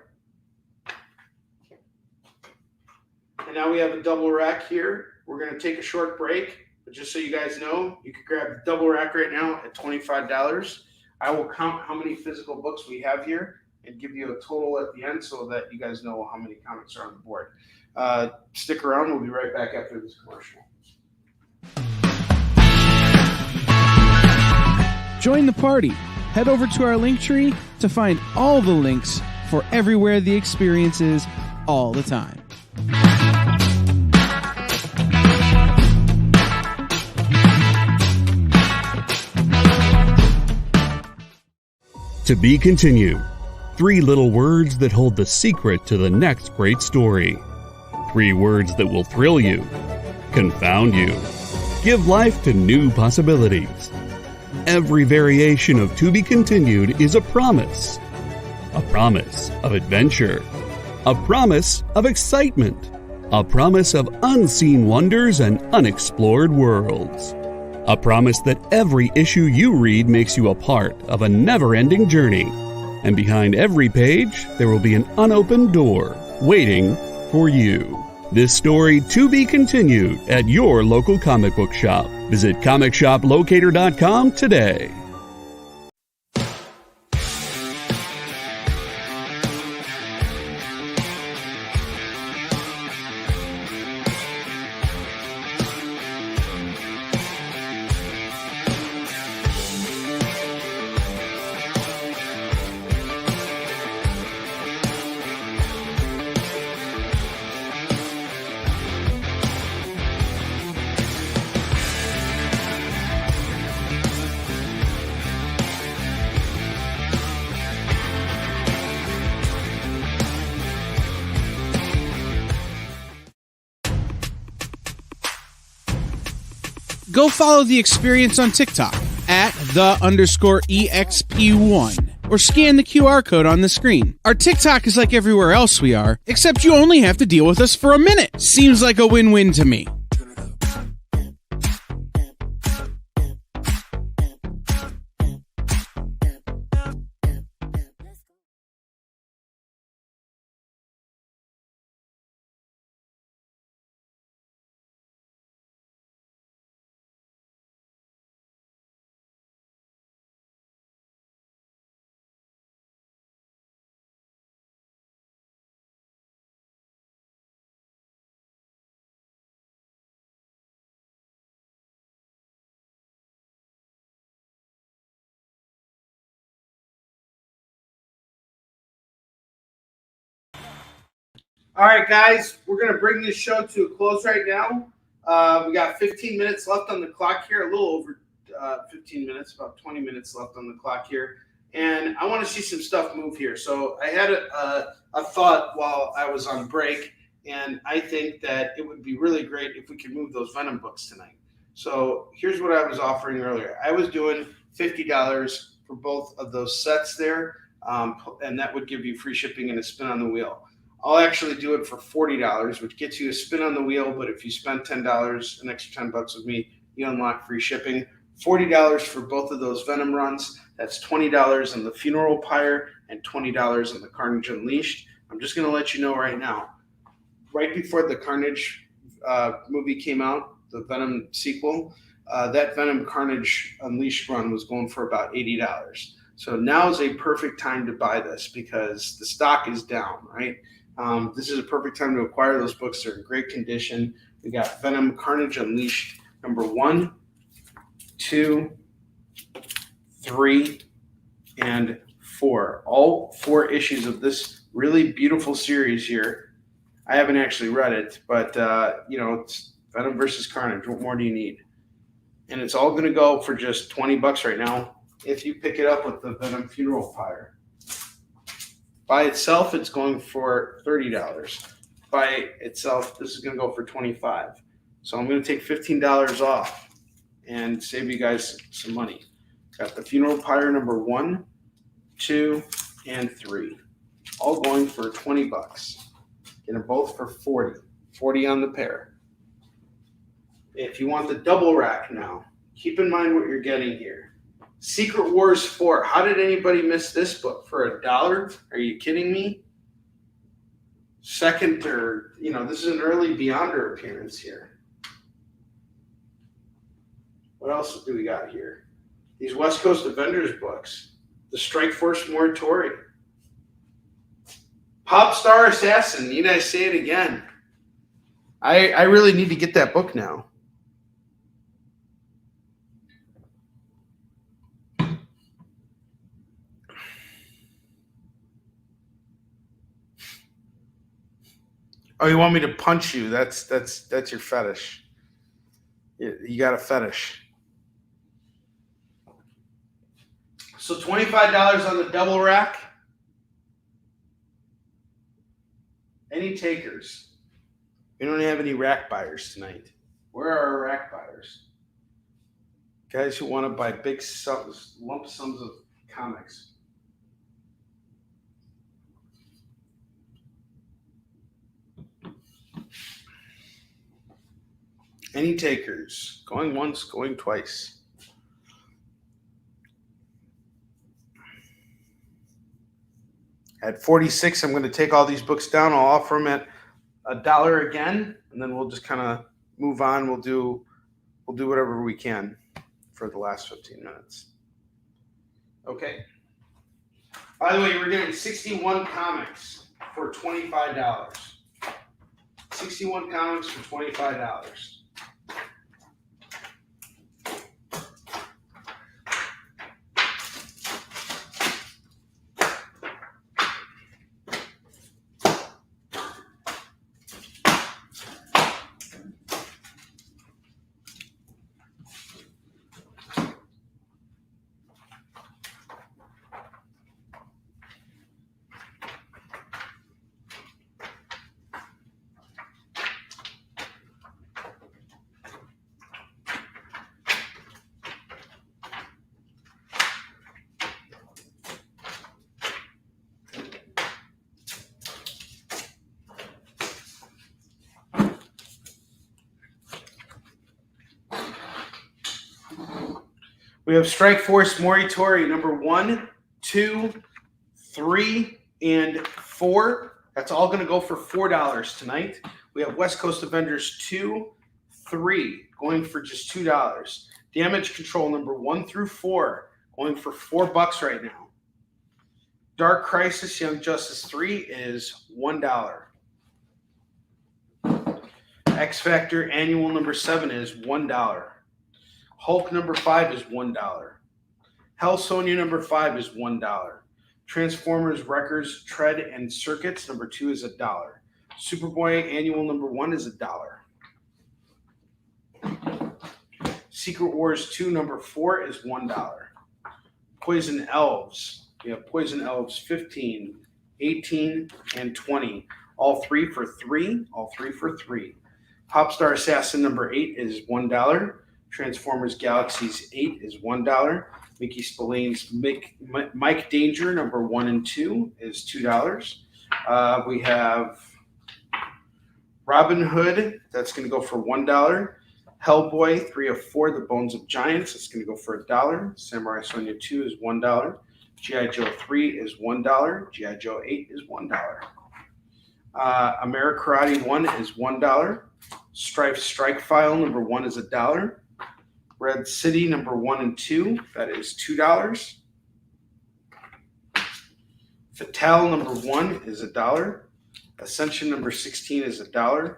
And now we have a double rack here. We're going to take a short break, but just so you guys know, you can grab the double rack right now at $25. I will count how many physical books we have here and give you a total at the end so that you guys know how many comics are on the board. Stick around. We'll be right back after this commercial. Join the party. Head over to our link tree to find all the links for everywhere the experience is all the time. To be continued. 3 little words that hold the secret to the next great story. 3 words that will thrill you, confound you, give life to new possibilities. Every variation of To Be Continued is a promise of adventure, a promise of excitement, a promise of unseen wonders and unexplored worlds. A promise that every issue you read makes you a part of a never-ending journey. And behind every page, there will be an unopened door waiting for you. This story to be continued at your local comic book shop. Visit comicshoplocator.com today. Go follow the experience on TikTok at @the_EXP1 or scan the QR code on the screen. Our TikTok is like everywhere else we are, except you only have to deal with us for a minute. Seems like a win-win to me. All right, guys, we're going to bring this show to a close right now. We got 15 minutes left on the clock here, a little over 15 minutes, about 20 minutes left on the clock here. And I want to see some stuff move here. So I had a thought while I was on break, and I think that it would be really great if we could move those Venom books tonight. So here's what I was offering earlier. I was doing $50 for both of those sets there, and that would give you free shipping and a spin on the wheel. I'll actually do it for $40, which gets you a spin on the wheel. But if you spend $10, an extra $10 with me, you unlock free shipping. $40 for both of those Venom runs. That's $20 on the Funeral Pyre and $20 on the Carnage Unleashed. I'm just going to let you know right now. Right before the Carnage movie came out, the Venom sequel, that Venom Carnage Unleashed run was going for about $80. So now is a perfect time to buy this because the stock is down, right? This is a perfect time to acquire those books. They're in great condition. We got Venom Carnage Unleashed number 1, 2, 3, and 4. All 4 issues of this really beautiful series here. I haven't actually read it, but it's Venom versus Carnage. What more do you need? And it's all going to go for just $20 right now if you pick it up with the Venom Funeral Pyre. By itself, it's going for $30. By itself, this is going to go for $25. So I'm going to take $15 off and save you guys some money. Got the Funeral Pyre number 1, 2, and 3. All going for $20. Get them both for $40. $40 on the pair. If you want the double rack now, keep in mind what you're getting here. Secret Wars 4. How did anybody miss this book for $1? Are you kidding me? Second, or this is an early Beyonder appearance here. What else do we got here? These West Coast Avengers books. The Strike Force Moratorium. Pop Star Assassin. Need I say it again? I really need to get that book now. Oh, you want me to punch you? That's your fetish. You got a fetish. So $25 on the double rack. Any takers? We don't have any rack buyers tonight. Where are our rack buyers? Guys who want to buy big lump sums of comics. Any takers? Going once, going twice. At 46, I'm going to take all these books down. I'll offer them at $1 again, and then we'll just kind of move on. We'll do whatever we can for the last 15 minutes. Okay. By the way, we're getting 61 comics for $25. 61 comics for $25. We have Strike Force Moratorium number 1, 2, 3, and 4. That's all going to go for $4 tonight. We have West Coast Avengers 2, 3, going for just $2. Damage Control number 1 through 4, going for $4 right now. Dark Crisis Young Justice 3 is $1. X Factor Annual number 7 is $1. Hulk number 5 is $1. Hell Sonia number 5 is $1. Transformers Wreckers Tread and Circuits number 2 is $1. Superboy Annual number 1 is $1. Secret Wars 2 number 4 is $1. Poison Elves. We have Poison Elves 15, 18, and 20. All three for $3. All three for $3. Popstar Assassin number 8 is $1. Transformers Galaxies 8 is $1. Mickey Spillane's Mike Danger number 1 and 2 is $2. We have Robin Hood, that's going to go for $1. Hellboy 3 of 4, The Bones of Giants, that's going to go for $1. Samurai Sonia 2 is $1. G.I. Joe 3 is $1. G.I. Joe 8 is $1. Amerikarate 1 is $1. Strife Strike File number 1 is $1. Red City number 1 and 2, that is $2. Fatale number 1 is $1. Ascension number 16 is $1.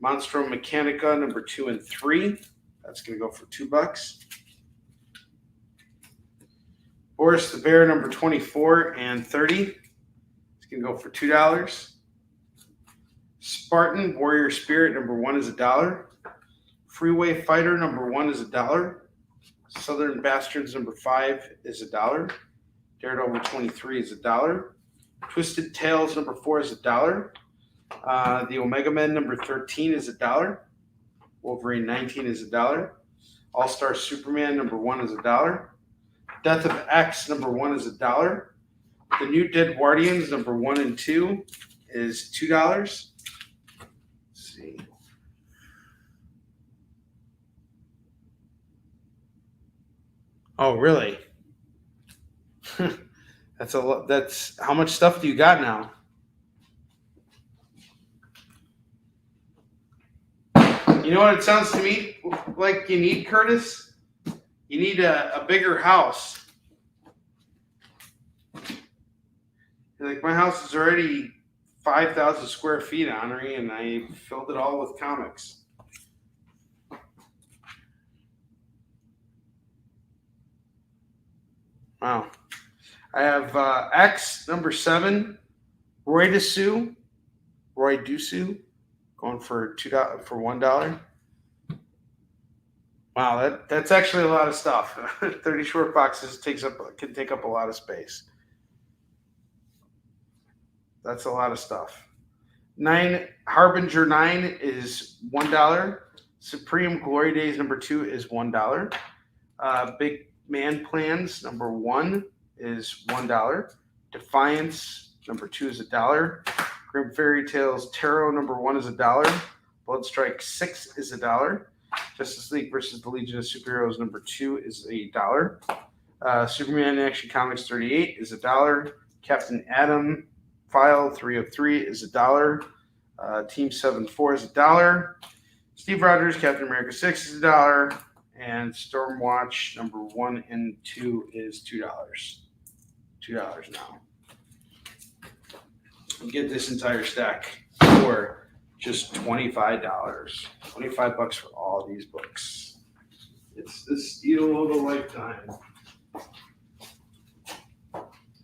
Monstro Mechanica number 2 and 3, that's going to go for $2. Boris the Bear number 24 and 30, it's going to go for $2. Spartan Warrior Spirit number 1 is $1. Freeway Fighter number 1 is $1. Southern Bastards number 5 is $1. Daredevil 23 is $1. Twisted Tales number 4 is $1. The Omega Men number 13 is $1. Wolverine 19 is $1. All-Star Superman number 1 is $1. Death of X number 1 is $1. The New Dead Guardians number 1 and 2 is $2. Let's see. Oh, really? That's a lot. That's how much stuff do you got now? You know what it sounds to me like you need, Curtis? You need a bigger house. Like my house is already 5,000 square feet, Onrie, and I filled it all with comics. Wow. I have X number 7, Roy Dusu, going for $2 for $1. Wow, that's actually a lot of stuff. 30 short boxes can take up a lot of space. That's a lot of stuff. 9 Harbinger 9 is $1. Supreme Glory Days number 2 is $1. Big Man Plans number 1 is $1. Defiance number 2 is $1. Grim Fairy Tales Tarot number 1 is $1. Bloodstrike 6 is $1. Justice League versus the Legion of Superheroes number 2 is $1. Superman Action Comics 38 is $1. Captain Atom File 303 is $1. Team 74 is $1. Steve Rogers Captain America 6 is $1. And Stormwatch number 1 and 2 is $2. $2 now. You get this entire stack for just $25. $25 for all these books. It's the steal of a lifetime.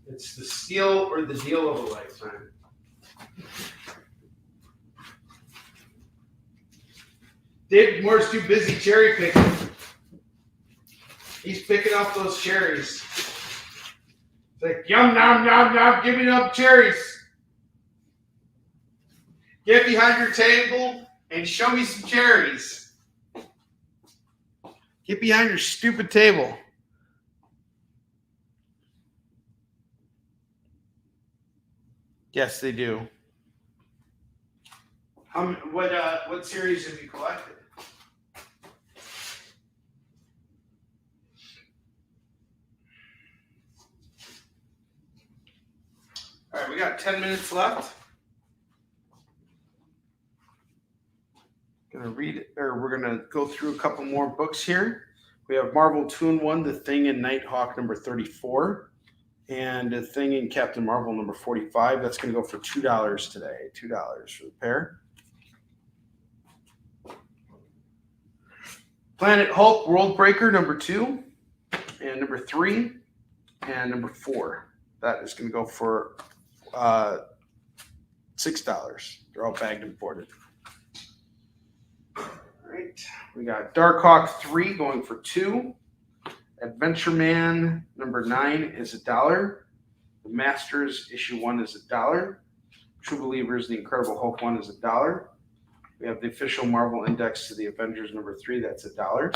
It's the steal or the deal of a lifetime. David Moore's too busy cherry picking. He's picking up those cherries. It's like, yum, nom, nom, nom, give me them cherries. Get behind your table and show me some cherries. Get behind your stupid table. Yes, they do. What series have you collected? All right, we got 10 minutes left. We're gonna go through a couple more books here. We have Marvel 2-in-1, The Thing and Nighthawk number 34, and The Thing and Captain Marvel number 45. That's gonna go for $2 today. $2 for the pair. Planet Hulk World Breaker number 2, and number 3, and number 4. That is gonna go for $6. They're all bagged and boarded. All right, we got Darkhawk 3 going for $2. Adventure Man number 9 is $1. The Masters issue 1 is $1. True Believers, The Incredible Hulk 1 is $1. We have the official Marvel Index to the Avengers number 3, that's $1.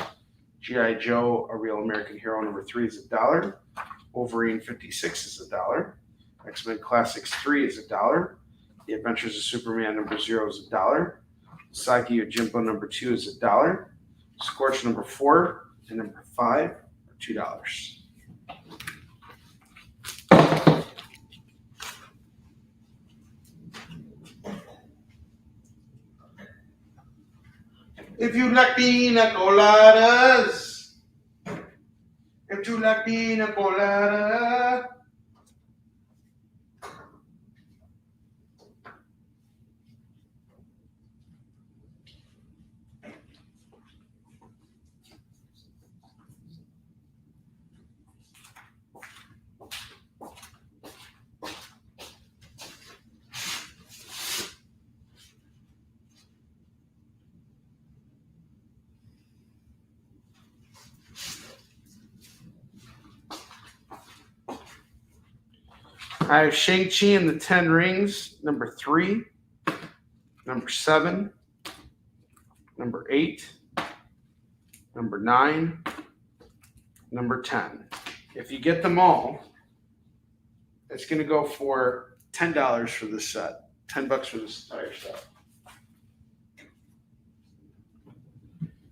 G.I. Joe, A Real American Hero number 3 is $1. Wolverine 56 is $1. X-Men Classics 3 is $1. The Adventures of Superman number 0 is $1. Saki Ojimbo number 2 is $1. Scorch number 4 and number 5 are $2. If you like pina coladas, if you like pina colada. I have Shang-Chi and the 10 Rings, number 3, number 7, number 8, number 9, number 10. If you get them all, it's going to go for $10 for this set. $10 for this entire set.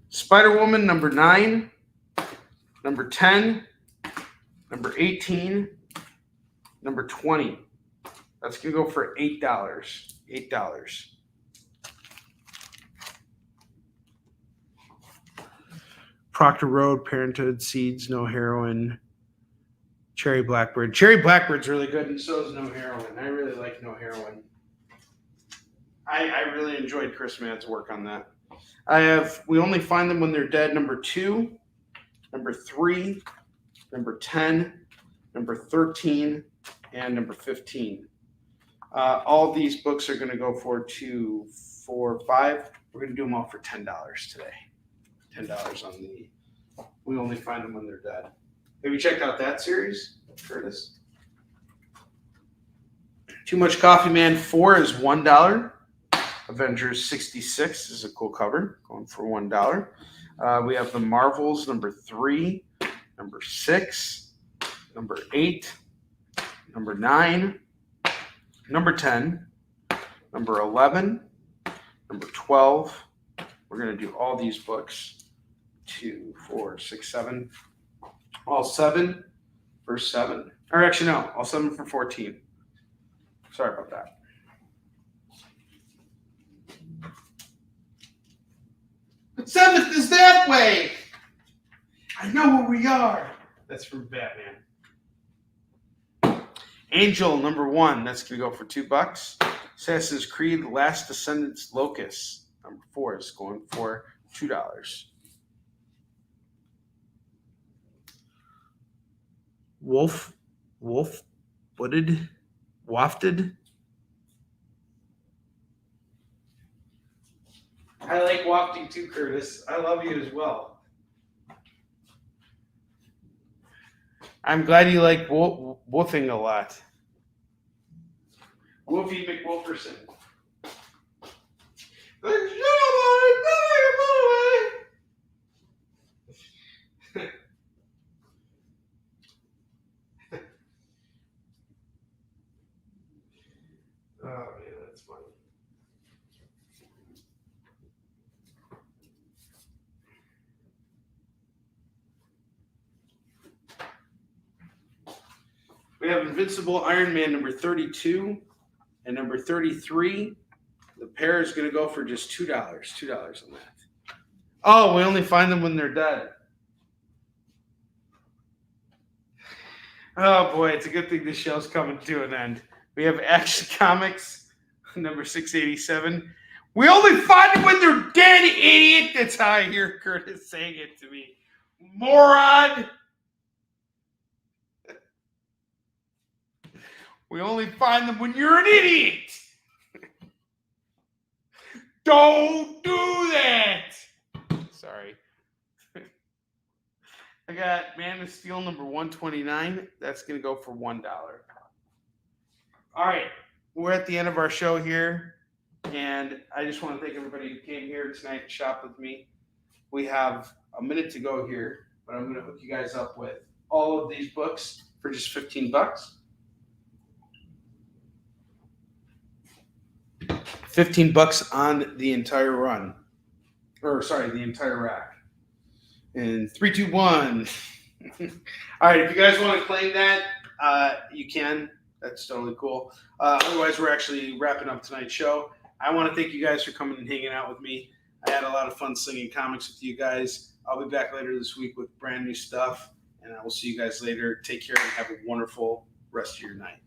Spider-Woman, number 9, number 10, number 18, number 20. That's going to go for $8. $8. Proctor Road, Parenthood, Seeds, No Heroin, Cherry Blackbird. Cherry Blackbird's really good, and so is No Heroin. I really like No Heroin. I really enjoyed Chris Madd's work on that. I have We Only Find Them When They're Dead, number 2, number 3, number 10, number 13, and number 15. All these books are going to go for 2, 4, 5. We're going to do them all for $10 today. $10 on the We Only Find Them When They're Dead. Have you checked out that series, Curtis? Too Much Coffee Man 4 is $1. Avengers 66 is a cool cover, going for $1. We have The Marvels, number 3, number 6, number 8, number 9, number 10, number 11, number 12. We're going to do all these books. 2, 4, 6, 7. All 7 for 7. Or actually, no, all 7 for 14. Sorry about that. But 7th is that way. I know where we are. That's from Batman. Angel, number 1. That's going to go for $2. Assassin's Creed, The Last Descendants Locust, number 4 is going for $2. Wafted. I like wafting too, Curtis. I love you as well. I'm glad you like woofing a lot. Wolfie McWolferson. Oh, man, that's funny. We have Invincible Iron Man number 32 and number 33. The pair is going to go for just $2. $2 on that. Oh, We Only Find Them When They're Dead. Oh, boy, it's a good thing this show's coming to an end. We have Action Comics, number 687. We only find them when they're dead, idiot. That's how I hear Curtis saying it to me. Moron. We only find them when you're an idiot. Don't do that. Sorry. I got Man of Steel number 129. That's going to go for $1. All right. We're at the end of our show here. And I just want to thank everybody who came here tonight and shopped with me. We have a minute to go here, but I'm going to hook you guys up with all of these books for just $15. $15 on the entire run. The entire rack. And 3, 2, 1. All right, if you guys want to claim that, you can. That's totally cool. Otherwise, we're actually wrapping up tonight's show. I want to thank you guys for coming and hanging out with me. I had a lot of fun slinging comics with you guys. I'll be back later this week with brand new stuff, and I will see you guys later. Take care and have a wonderful rest of your night.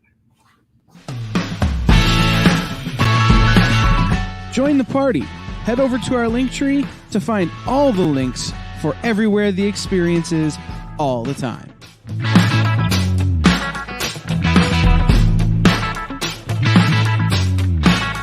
Join the party. Head over to our link tree to find all the links for everywhere the experience is all the time.